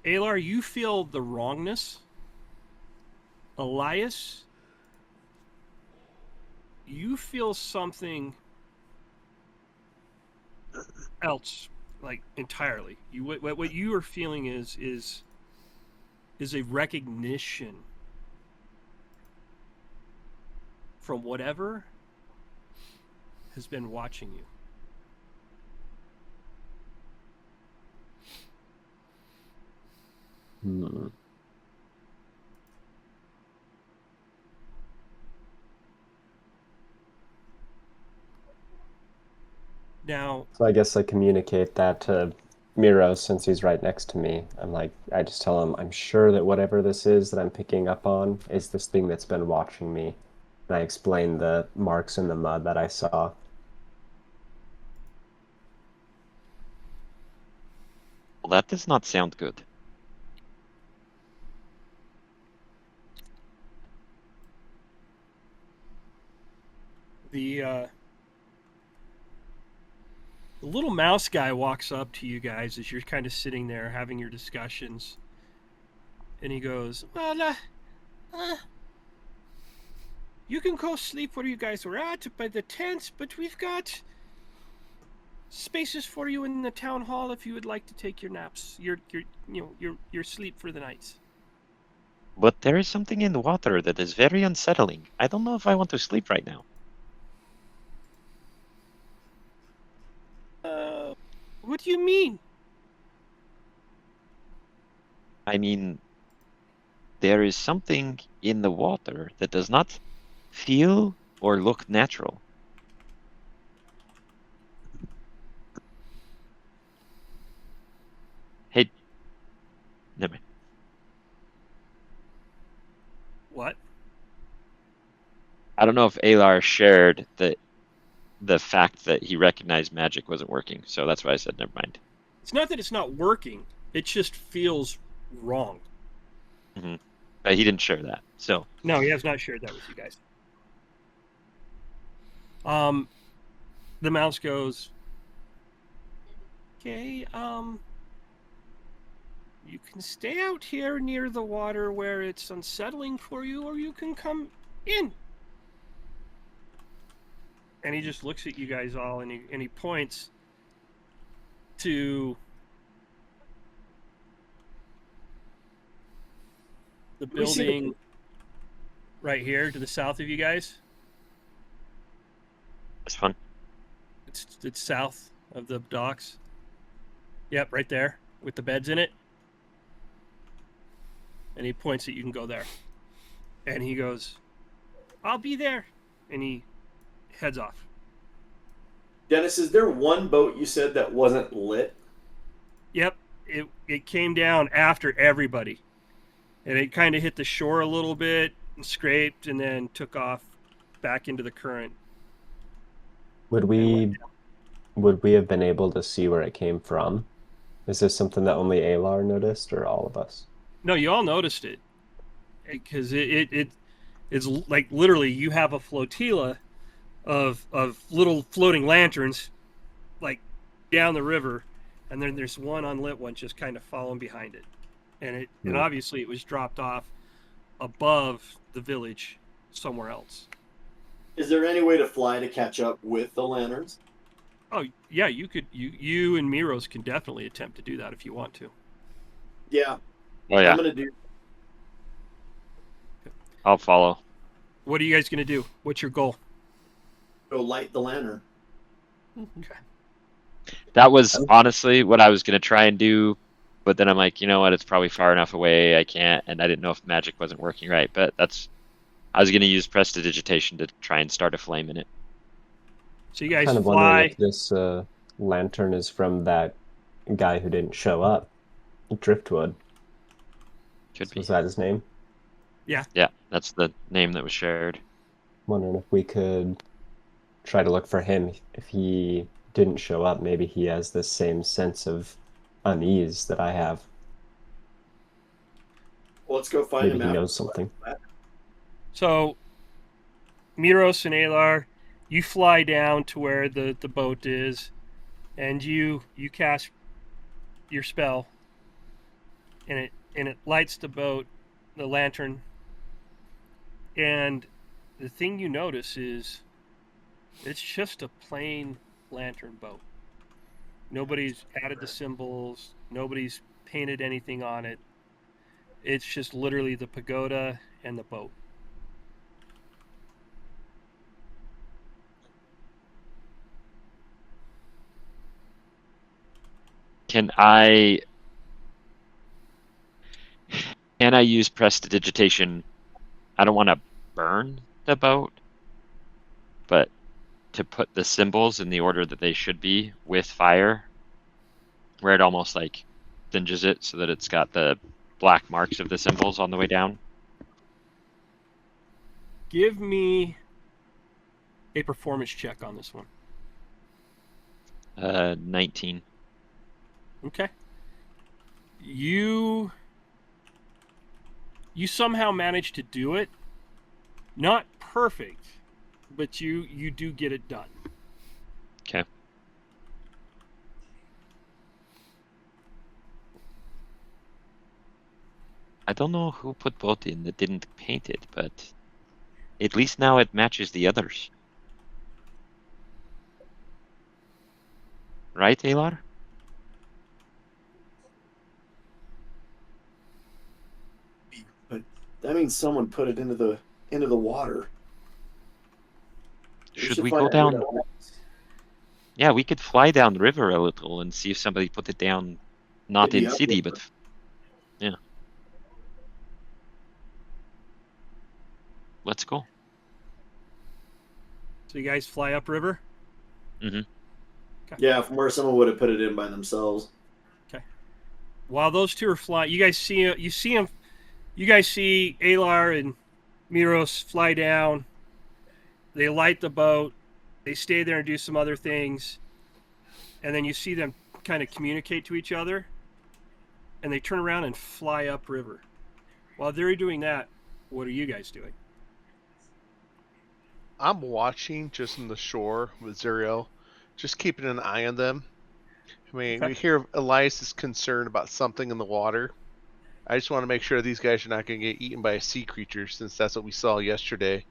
Aelar, you feel the wrongness. Elias, you feel something else, like entirely. What you are feeling is a recognition from whatever has been watching you. Now, So I guess I communicate that to Miro since he's right next to me. I just tell him, I'm sure that whatever this is that I'm picking up on is this thing that's been watching me. And I explain the marks in the mud that I saw. Well, that does not sound good. the little mouse guy walks up to you guys as you're kind of sitting there having your discussions, and he goes, "Well, you can go sleep where you guys were at by the tents, but we've got spaces for you in the town hall if you would like to take your naps, your sleep for the night." But there is something in the water that is very unsettling. I don't know if I want to sleep right now. What do you mean? I mean, there is something in the water that does not feel or look natural. Hey, never mind. What? I don't know if Aelar shared the fact that he recognized magic wasn't working, so that's why I said never mind. It's not that it's not working. It just feels wrong. Mm-hmm. But he didn't share that, so. No, he has not shared that with you guys. The mouse goes, "Okay, you can stay out here near the water where it's unsettling for you, or you can come in." And he just looks at you guys all, and he points to the building right here to the south of you guys. It's fun. It's south of the docks. Yep, right there with the beds in it. And he points that you can go there. And he goes, "I'll be there." And he heads off. Dennis, is there one boat you said that wasn't lit? Yep, it came down after everybody. And it kind of hit the shore a little bit and scraped and then took off back into the current. Would we have been able to see where it came from? Is this something that only Aelar noticed, or all of us? No, you all noticed it. Because it's like literally you have a flotilla of little floating lanterns like down the river, and then there's one unlit one just kind of following behind it. And obviously it was dropped off above the village somewhere else. Is there any way to fly to catch up with the lanterns? Oh yeah, you could. You and Miros can definitely attempt to do that if you want to. Yeah. Oh yeah, I'm gonna do. I'll follow. What are you guys gonna do? What's your goal? Go light the lantern. Okay. That was honestly what I was going to try and do, but then I'm like, you know what, it's probably far enough away, I can't, and I didn't know if magic wasn't working right, but that's I was gonna use prestidigitation to try and start a flame in it. So you guys Kind of wondering fly. if this lantern is from that guy who didn't show up, Driftwood. Could be. Was that his name? Yeah, that's the name that was shared. Wondering if we could try to look for him. If he didn't show up, maybe he has the same sense of unease that I have. Well, let's go find Maybe him he out. knows something. So, Miros and Aelar, you fly down to where the boat is, and you cast your spell, and it lights the boat, the lantern, and the thing you notice is it's just a plain lantern boat. Nobody's added the symbols, nobody's painted anything on it. It's just literally the pagoda and the boat. Can I use prestidigitation? I don't want to burn the boat, but to put the symbols in the order that they should be with fire, where it almost like singes it so that it's got the black marks of the symbols on the way down. Give me a performance check on this one. 19. Okay. You somehow manage to do it. Not perfect, but you do get it done. Okay. I don't know who put boat in that didn't paint it, but at least now it matches the others. Right, Aelar? But that means someone put it into the water. We Should we find go out who down? that was. Yeah, we could fly down the river a little and see if somebody put it down, not Maybe in up city, river. but yeah. Let's go. So you guys fly upriver. Yeah, from where someone would have put it in by themselves. While those two are flying, you guys see them. You guys see Aelar and Miros fly down. They light the boat. They stay there and do some other things, and then you see them kind of communicate to each other, and they turn around and fly upriver. While they're doing that, what are you guys doing? I'm watching just on the shore with Zuriel, just keeping an eye on them. I mean, Okay. we hear Elias is concerned about something in the water. I just want to make sure these guys are not going to get eaten by a sea creature, since that's what we saw yesterday.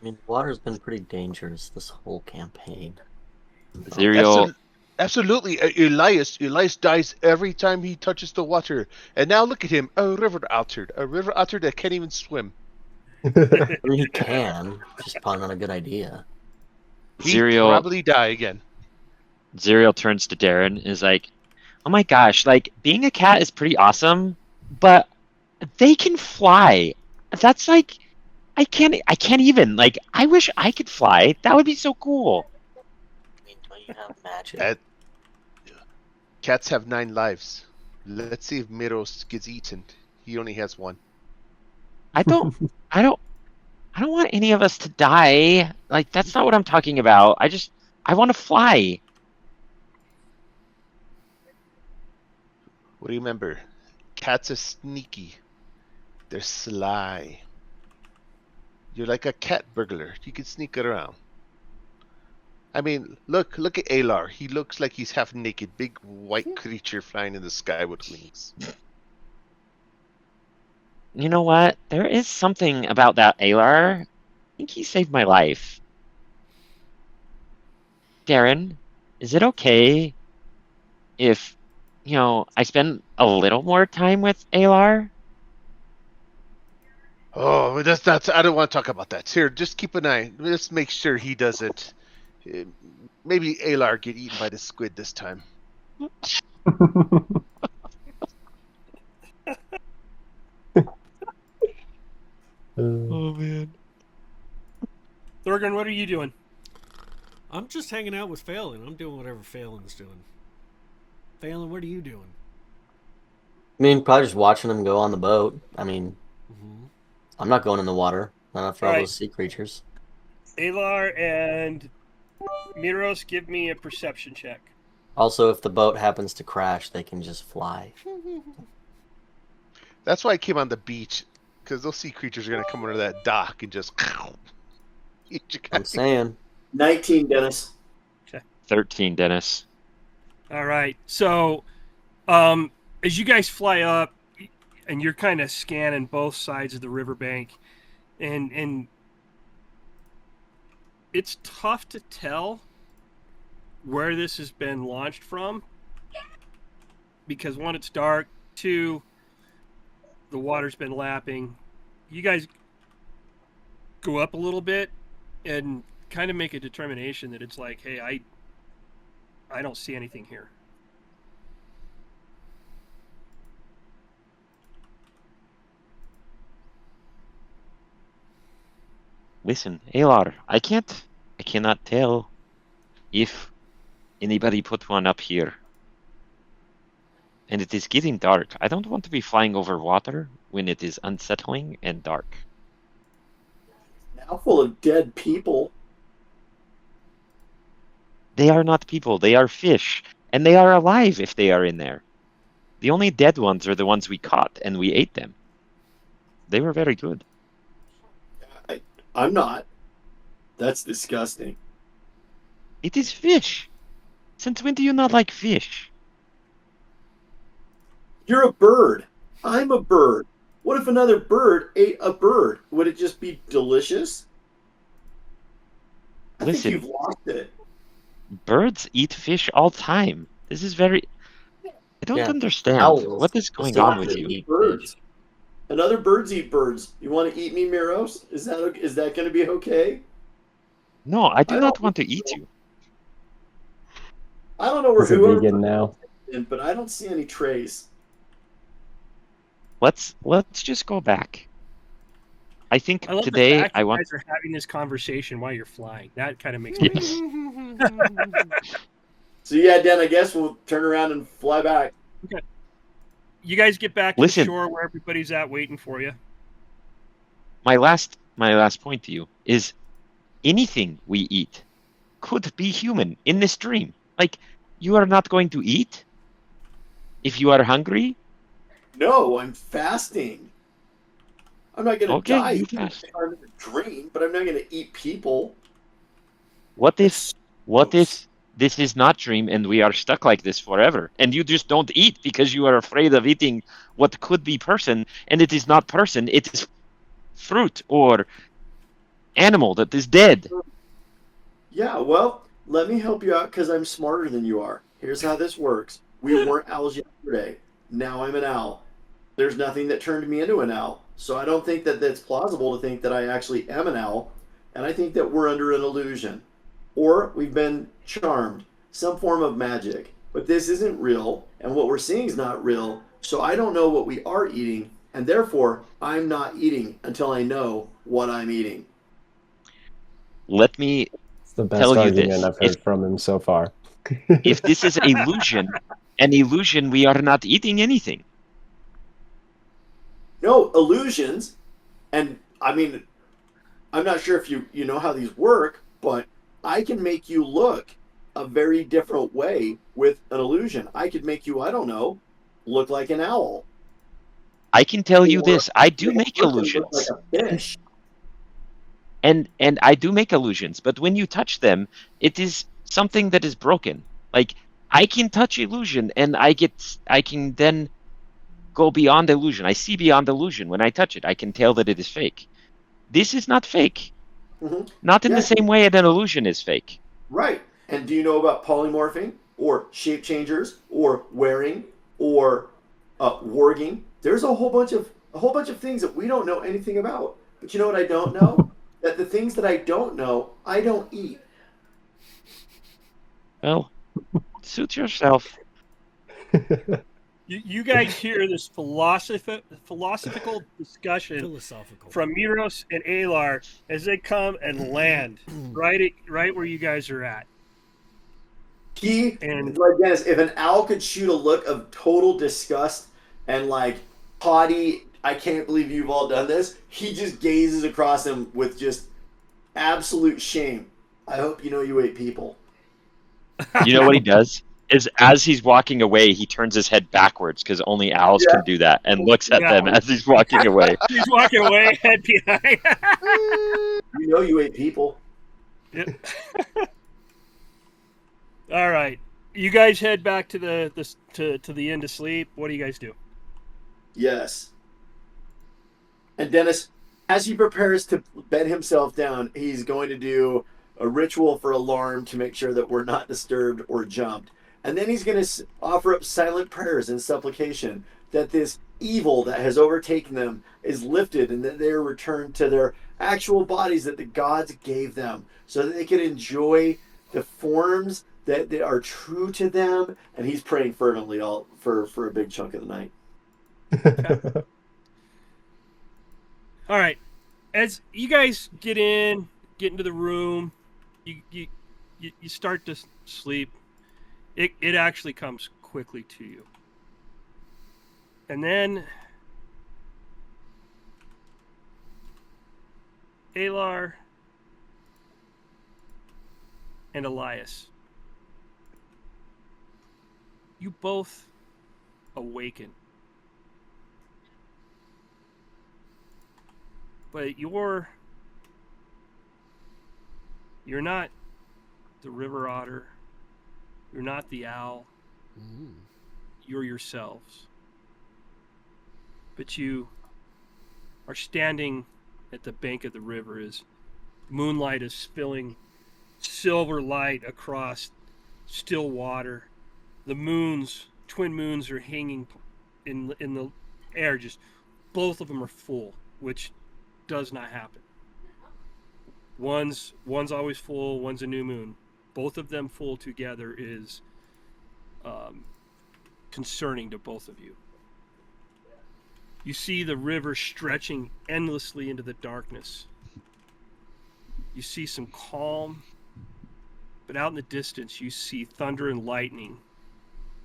I mean, water's been pretty dangerous this whole campaign. Zerial, Absolutely, Elias dies every time he touches the water. And now look at him, a river otter that can't even swim. I mean, he can, just probably not a good idea. He'd Zerial, probably die again. Zerial turns to Darren and is like, "Oh my gosh, like being a cat is pretty awesome, but they can fly. That's like, I can't even. Like, I wish I could fly. That would be so cool." I mean, don't you have magic? Cats have 9 lives. Let's see if Miros gets eaten. He only has 1. I don't want any of us to die. Like, that's not what I'm talking about. I want to fly. Well, remember, cats are sneaky. They're sly. You're like a cat burglar. You can sneak around. I mean, look at Aelar. He looks like he's half naked, big white creature flying in the sky with wings. You know what? There is something about that Aelar. I think he saved my life. Darren, is it okay if, I spend a little more time with Aelar? Oh, that's. I don't want to talk about that. Here, just keep an eye. Let's make sure he doesn't. Maybe Aelar get eaten by the squid this time. Oh man. Thorgan, what are you doing? I'm just hanging out with Phelan. I'm doing whatever Phelan's doing. Phelan, what are you doing? I mean, probably just watching them go on the boat. I mean, Mm-hmm. I'm not going in the water. Not after all Right. those sea creatures. Aelar and Miros, give me a perception check. Also, if the boat happens to crash, they can just fly. That's why I came on the beach, because those sea creatures are going to come under that dock and just eat you I'm guys. saying. 19, Dennis. 13, Dennis. All right. So, as you guys fly up, and you're kind of scanning both sides of the riverbank, and it's tough to tell where this has been launched from, because one, it's dark. Two, the water's been lapping. You guys go up a little bit and kind of make a determination that it's like, hey, I don't see anything here. Listen, Aelar, I cannot tell if anybody put one up here. And it is getting dark. I don't want to be flying over water when it is unsettling and dark. Now full of dead people. They are not people, they are fish. And they are alive if they are in there. The only dead ones are the ones we caught, and we ate them. They were very good. I'm not. That's disgusting. It is fish. Since when do you not like fish? You're a bird. I'm a bird. What if another bird ate a bird? Would it just be delicious? I Listen. think you've lost it. Birds eat fish all time. This is very... I don't Yeah. understand. Owls What is going on with specifically you? eat Birds. fish. And other birds eat birds. You want to eat me, Miros? Is that going to be okay? No, I do I not don't want to think eat so. you. I don't know where He's a whoever vegan now. but I don't see any trace. Let's just go back. I think I love the today fact I you want... guys are having this conversation while you're flying. That kind of makes Yes. sense. So yeah, Dan, I guess we'll turn around and fly back. You guys get back to Listen. the shore where everybody's at waiting for you. My last point to you is anything we eat could be human in this dream. Like, you are not going to eat if you are hungry. No, I'm fasting. I'm not going to Okay, die you if fast. I'm in a dream, but I'm not going to eat people. What if this is not dream and we are stuck like this forever and you just don't eat because you are afraid of eating what could be person, and it is not person, it is fruit or animal that is dead. Yeah, well, let me help you out because I'm smarter than you are. Here's how this works. We weren't owls yesterday. Now I'm an owl. There's nothing that turned me into an owl. So I don't think that that's plausible to think that I actually am an owl. And I think that we're under an illusion. Or we've been charmed. Some form of magic. But this isn't real. And what we're seeing is not real. So I don't know what we are eating. And therefore, I'm not eating until I know what I'm eating. Let me It's the best tell you argument this. I've heard from him so far. If this is an illusion, we are not eating anything. No, illusions. And I mean, I'm not sure if you know how these work, but I can make you look a very different way with an illusion. I could make you, I don't know, look like an owl. I can tell you Or this. I do make a make person illusions. look like a fish. And I do make illusions, but when you touch them, it is something that is broken. Like, I can touch illusion and I can then go beyond illusion. I see beyond illusion when I touch it. I can tell that it is fake. This is not fake. Mhm. Not in Yeah. the same way that an illusion is fake. Right. And do you know about polymorphing or shape changers or wearing or warging? There's a whole bunch of things that we don't know anything about. But you know what I don't know? That the things that I don't know, I don't eat. Well, suit yourself. You guys hear this philosophical discussion Philosophical. from Miros and Aelar as they come and land right where you guys are at. And Like Dennis, if an owl could shoot a look of total disgust and like haughty, I can't believe you've all done this, he just gazes across him with just absolute shame. I hope you know you ate people. You know what he does? Is as he's walking away, he turns his head backwards because only owls can do that, and looks at them as he's walking away. He's walking away, head behind. You know you ate people. Yep. All right, you guys head back to the inn to sleep. What do you guys do? Yes. And Dennis, as he prepares to bed himself down, he's going to do a ritual for alarm to make sure that we're not disturbed or jumped. And then he's going to offer up silent prayers and supplication that this evil that has overtaken them is lifted and that they are returned to their actual bodies that the gods gave them so that they can enjoy the forms that they are true to them. And he's praying fervently all for a big chunk of the night. All right, as you guys get into the room, you start to sleep. It actually comes quickly to you. And then Aelar and Elias, you both awaken. But you're not the river otter. You're not the owl. Mm. You're yourselves. But you are standing at the bank of the river as moonlight is spilling silver light across still water. The twin moons are hanging in the air. Just both of them are full, which does not happen. One's always full, one's a new moon. Both of them full together is concerning to both of you. You see the river stretching endlessly into the darkness. You see some calm, but out in the distance you see thunder and lightning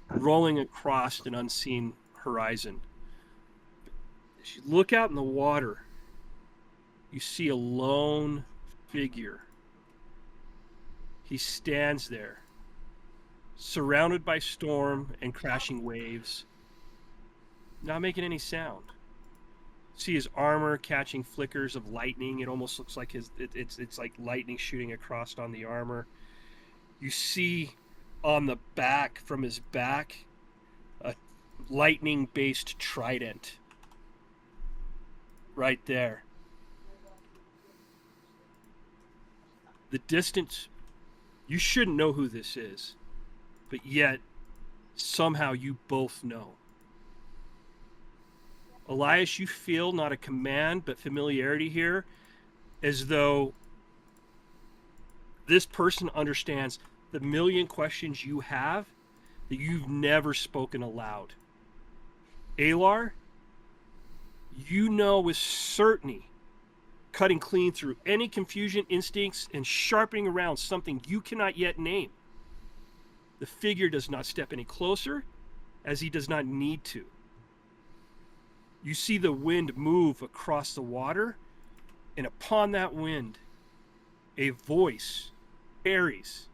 rolling across an unseen horizon. As you look out in the water, you see a lone figure. He stands there, surrounded by storm and crashing waves, not making any sound. See his armor catching flickers of lightning. It almost looks like it's like lightning shooting across on the armor. You see on the back, from his back, a lightning-based trident. Right there. The distance, you shouldn't know who this is, but yet somehow you both know. Elias, you feel not a command but familiarity here, as though this person understands the million questions you have that you've never spoken aloud. Aelar, you know with certainty, cutting clean through any confusion, instincts, and sharpening around something you cannot yet name. The figure does not step any closer, as he does not need to. You see the wind move across the water, and upon that wind, a voice carries.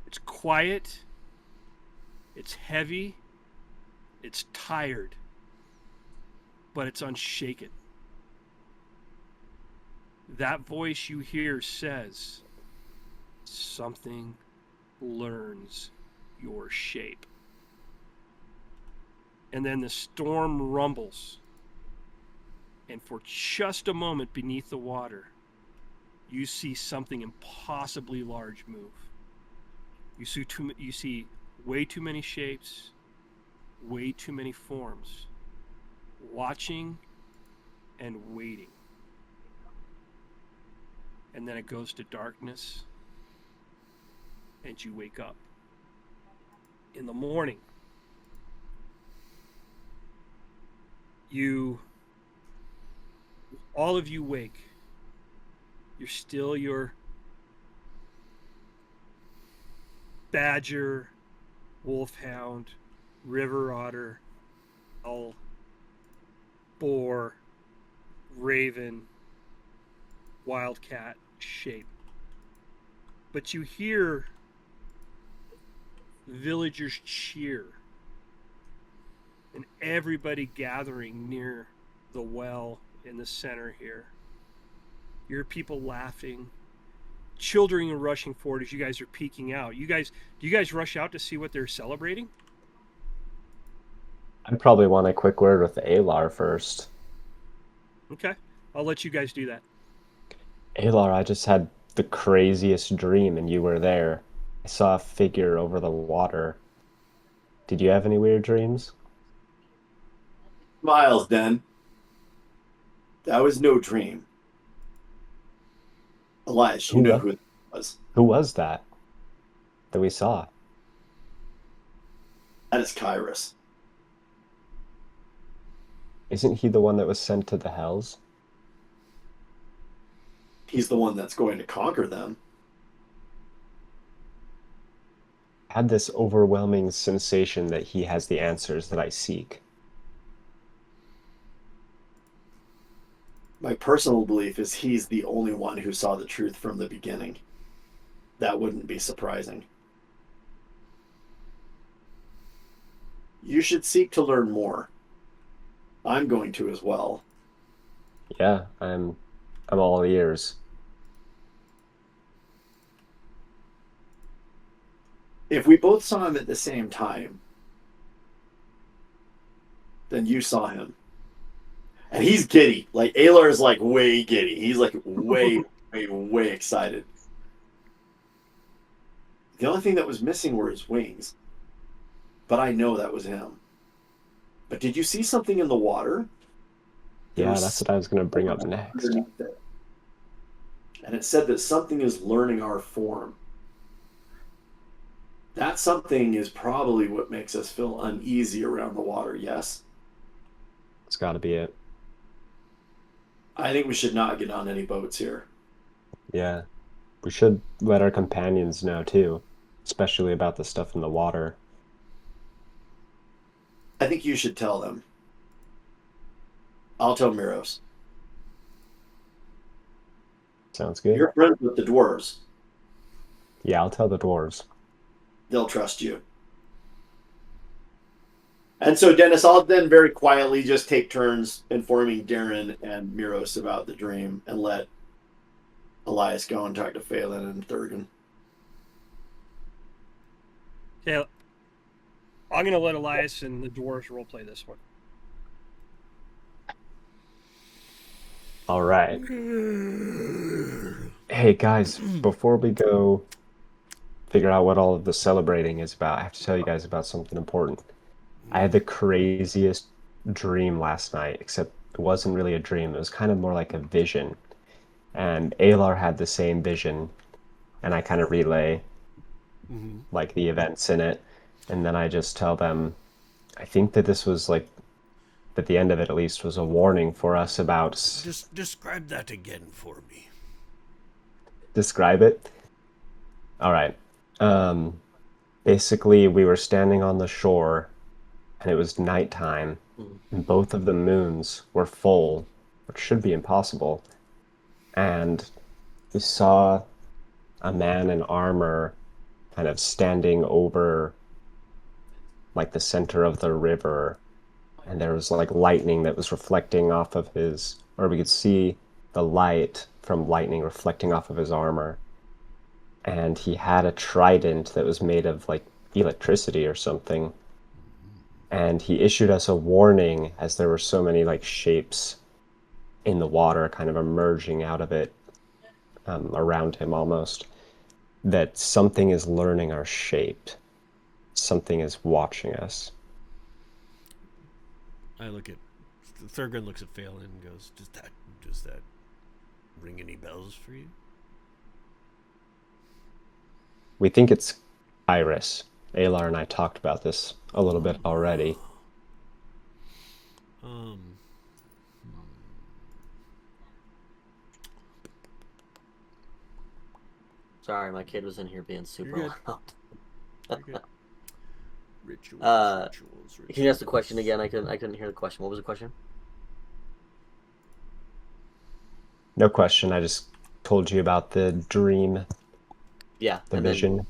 It's quiet, it's heavy, it's tired, but it's unshaken. That voice you hear says, "Something learns your shape." And then the storm rumbles. And for just a moment beneath the water, you see something impossibly large move. You see way too many shapes, way too many forms, watching and waiting. And then it goes to darkness, and you wake up. In the morning, all of you wake. You're still your badger, wolfhound, river otter, owl, boar, raven, wildcat shape. But you hear villagers cheer and everybody gathering near the well in the center here. You hear people laughing, children are rushing forward as you guys are peeking out. Do you guys rush out to see what they're celebrating? I'd probably want a quick word with Aelar first. Okay, I'll let you guys do that. Aelar, I just had the craziest dream and you were there. I saw a figure over the water. Did you have any weird dreams? Smiles, Den. That was no dream. Elias, you know who it was. Who was that we saw? That is Kyruss. Isn't he the one that was sent to the Hells? He's the one that's going to conquer them. I had this overwhelming sensation that he has the answers that I seek. My personal belief is he's the only one who saw the truth from the beginning. That wouldn't be surprising. You should seek to learn more. I'm going to as well. Yeah, I'm all ears. If we both saw him at the same time, then you saw him. And he's giddy. Like, Aelar is like way giddy. He's like way, way excited. The only thing that was missing were his wings. But I know that was him. But did you see something in the water? Yeah, that's what I was going to bring up next. And it said that something is learning our form. That something is probably what makes us feel uneasy around the water, yes? It's got to be it. I think we should not get on any boats here. Yeah. We should let our companions know, too. Especially about the stuff in the water. I think you should tell them. I'll tell Miros. Sounds good. You're friends with the dwarves. Yeah, I'll tell the dwarves. They'll trust you. And so, Dennis, I'll then very quietly just take turns informing Darren and Miros about the dream and let Elias go and talk to Phelan and Thurgan. Okay, I'm going to let Elias and the dwarves roleplay this one. All right. Hey, guys, before we go figure out what all of the celebrating is about, I have to tell you guys about something important. I had the craziest dream last night, except it wasn't really a dream. It was kind of more like a vision. And Aelar had the same vision, and I kind of relay like the events in it. And then I just tell them, I think that this was like, at the end of it at least, was a warning for us about... Just describe that again for me. Describe it? All right. Basically, we were standing on the shore, and it was nighttime, and both of the moons were full, which should be impossible. And we saw a man in armor kind of standing over like the center of the river, and there was like lightning that was reflecting off of his, or we could see the light from lightning reflecting off of his armor. And he had a trident that was made of like electricity or something. And he issued us a warning as there were so many like shapes in the water kind of emerging out of it, around him almost, that something is learning our shape. Something is watching us. I look at Thurgood, looks at Phelan and goes, does that ring any bells for you? We think it's Kyruss. Aelar and I talked about this a little bit already. Sorry, my kid was in here being super You're good. loud. You're good. Rituals, rituals. Can you ask the question again? I couldn't hear the question. What was the question? No question. I just told you about the dream, Yeah, the and vision. then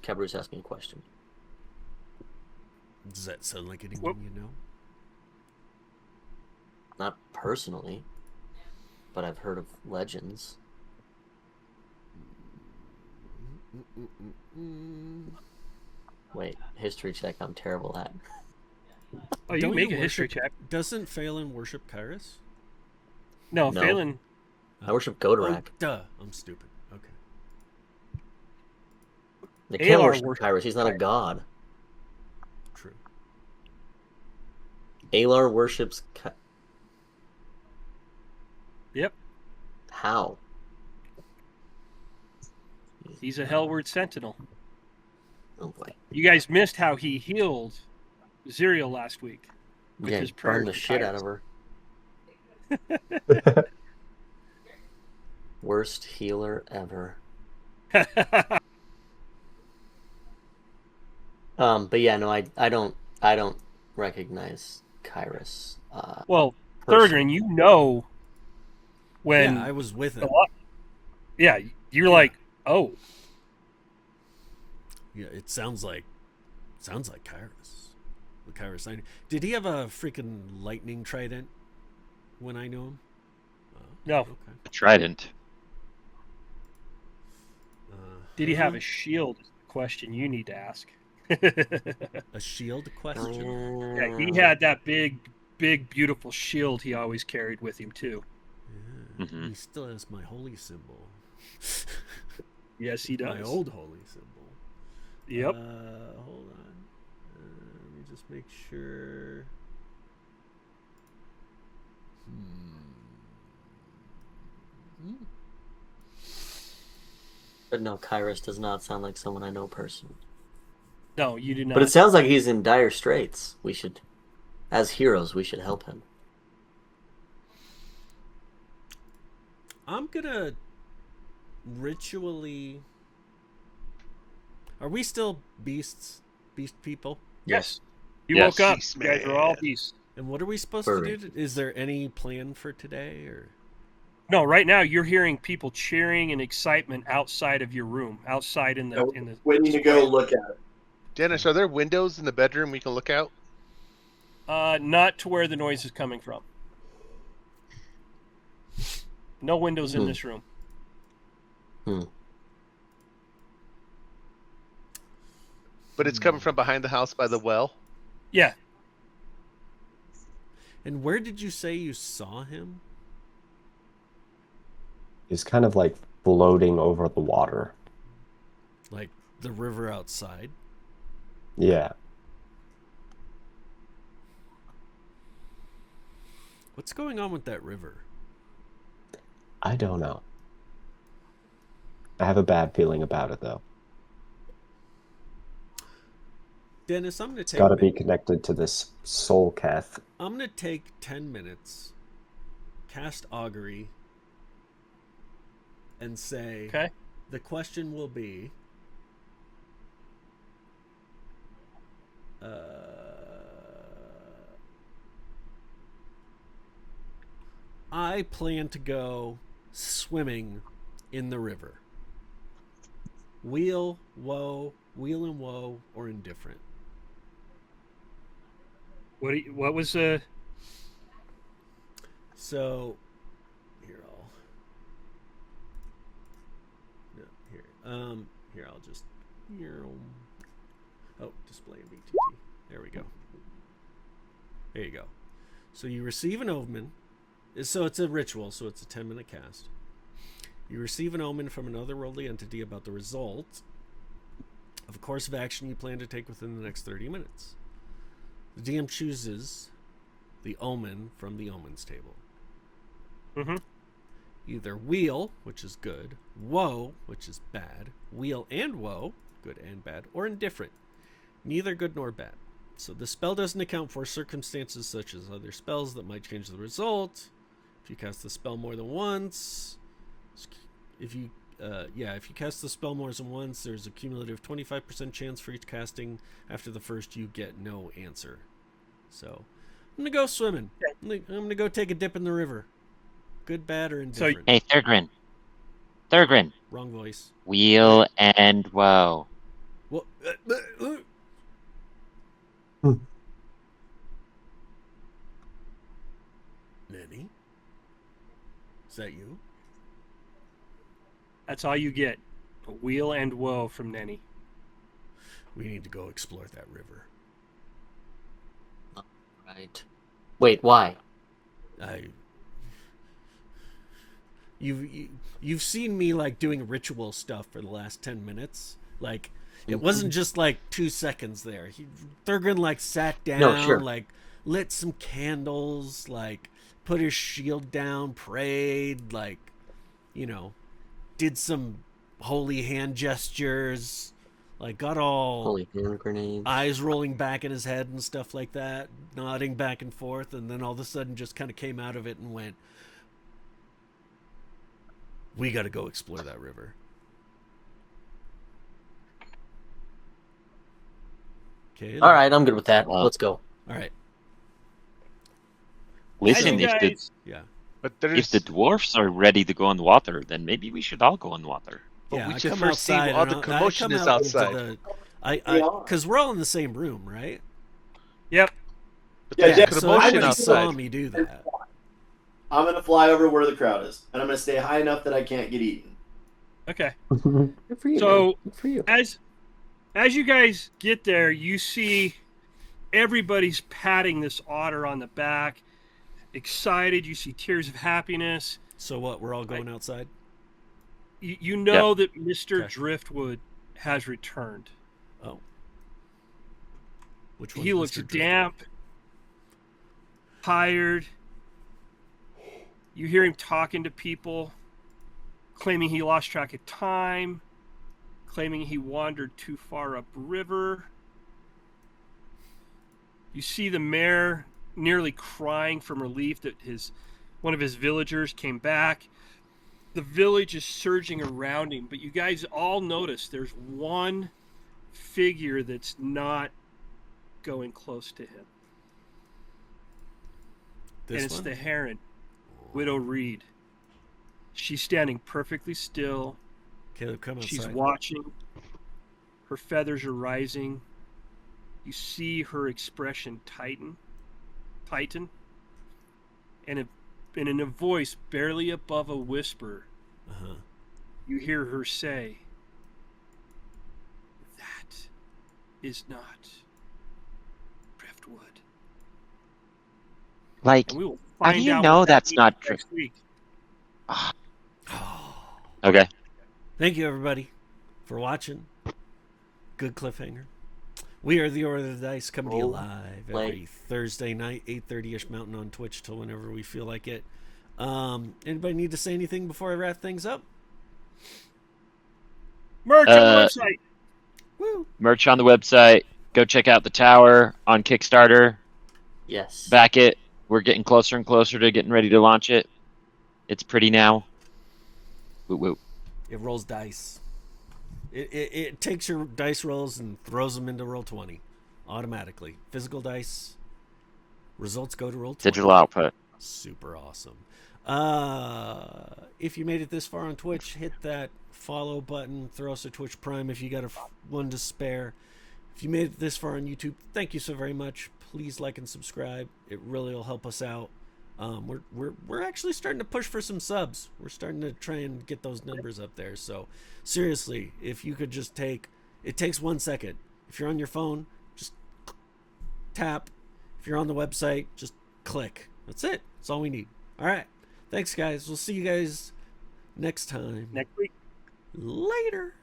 Kyruss asking a question. Does that sound like anyone you know? Not personally, but I've heard of legends. Wait, history check. I'm terrible at. Oh, you Don't make you a history worship- check. Doesn't Phelan worship Kyruss? No, No. Phelan. I worship Oh, Godorak. duh. I'm stupid. Okay. They can't Aelar worship worships Kyruss. He's not a god. True. Aelar worships. Yep. How? He's a Hellward Sentinel. Oh boy. You guys missed how he healed Zerial last week. With Yeah, his he burned the prayers to shit out Kyruss. of her. Worst healer ever. But yeah, no, I don't recognize Kyruss. Well, personally. Thurgrin, you know when Yeah, I was with him. yeah, you're like, oh, Yeah, it sounds like Kyruss. The Kyruss. Did he have a freaking lightning trident when I knew him? no. Okay. Trident. Did he have a shield? Is the question you need to ask. a shield question? Yeah, he had that big, beautiful shield he always carried with him too. Yeah. Mhm. He still has my holy symbol. Yes, he does. My old holy symbol. Yep. Hold on. Let me just make sure. But no, Kyruss does not sound like someone I know personally. No, you did not. But it sounds like he's in dire straits. We should, as heroes, we should help him. I'm gonna ritually. Are we still beasts? Beast people? Yes. You Yes. woke up. Beast You guys are all man. beasts. And what are we supposed Furry. to do? Is there any plan for today, or? No, right now you're hearing people cheering and excitement outside of your room, outside in the Waiting to go look at it. Dennis, are there windows in the bedroom we can look out? not to where the noise is coming from. No windows in this room. But it's coming from behind the house by the well. Yeah. And where did you say you saw him? He's kind of like floating over the water. Like the river outside? Yeah. What's going on with that river? I don't know. I have a bad feeling about it, though. Dennis, I'm gonna It's take. got to be connected to this soul cath. I'm gonna take 10 minutes, cast augury, and say. Okay. The question will be. I plan to go swimming in the river. Wheel and woe, or indifferent. What was So, here I'll just display BTT. There we go. There you go. So you receive an omen. So it's a ritual, so it's a 10-minute cast. You receive an omen from another worldly entity about the result of a course of action you plan to take within the next 30 minutes. The DM chooses the omen from the omens table. Either wheel, which is good, woe, which is bad, wheel and woe, good and bad, or indifferent, neither good nor bad. So the spell doesn't account for circumstances such as other spells that might change the result. If you cast the spell more than once, if you cast the spell more than once, there's a cumulative 25% chance for each casting. After the first, you get no answer. So I'm gonna go swimming. I'm gonna go take a dip in the river. Good, bad, or indifferent. Hey, Thurgrin. Wrong voice. Wheel and woe. What? Neni? Is that you? That's all you get. A wheel and woe from Neni. We need to go explore that river. Right. Wait, why? You've seen me like doing ritual stuff for the last 10 minutes. Like it wasn't just like 2 seconds there. Thurgrin like sat down, No, sure. like lit some candles, like put his shield down, prayed, like, you know, did some holy hand gestures, like got all Holy hand grenades. eyes rolling back in his head and stuff like that, nodding back and forth, and then all of a sudden just kind of came out of it and went, we got to go explore that river. Okay. All right, I'm good with that. Well- Let's go. All right. Listen, you if guys- Yeah. But if there's the dwarfs are ready to go in the water, then maybe we should all go in the water. But Yeah, we I should come first see outside what and the I commotion come is out into outside. because we're all in the same room, right? Yep. But Yeah, there's Jack, a So commotion everybody saw outside. me do that. I'm gonna fly over where the crowd is, and I'm gonna stay high enough that I can't get eaten. Okay. Good for you. So- man. Good for you. As you guys get there, you see everybody's patting this otter on the back, excited. You see tears of happiness. So what? We're all going outside. You know that Mr. Okay. Driftwood has returned. Oh. Which one? He looks damp, tired. You hear him talking to people, claiming he lost track of time, claiming he wandered too far upriver. You see the mayor nearly crying from relief that one of his villagers came back. The village is surging around him, but you guys all notice there's one figure that's not going close to him. This and it's one? the Heron, Widow Reed. She's standing perfectly still. Caleb, come outside. She's watching. Her feathers are rising. You see her expression tighten. And in a voice barely above a whisper, Uh-huh. you hear her say, "That is not Driftwood." Like, And we will how do find you out know what that that's means not true? next week. Okay. Thank you, everybody, for watching. Good cliffhanger. We are the Order of the Dice, coming to you live every Thursday night, 8:30ish Mountain on Twitch till whenever we feel like it. Anybody need to say anything before I wrap things up? Merch on the website. Woo! Merch on the website. Go check out the tower on Kickstarter. Yes. Back it. We're getting closer and closer to getting ready to launch it. It's pretty now. Woo woo. It rolls dice. It takes your dice rolls and throws them into roll 20 automatically. Physical dice. Results go to roll 20. Digital output. Super awesome. If you made it this far on Twitch, hit that follow button. Throw us a Twitch Prime if you got one to spare. If you made it this far on YouTube, thank you so very much. Please like and subscribe. It really will help us out. We're actually starting to push for some subs. We're starting to try and get those numbers up there. So seriously, if you could just it takes 1 second. If you're on your phone, just tap. If you're on the website, just click. That's it. That's all we need. All right. Thanks, guys. We'll see you guys next time. Next week. Later.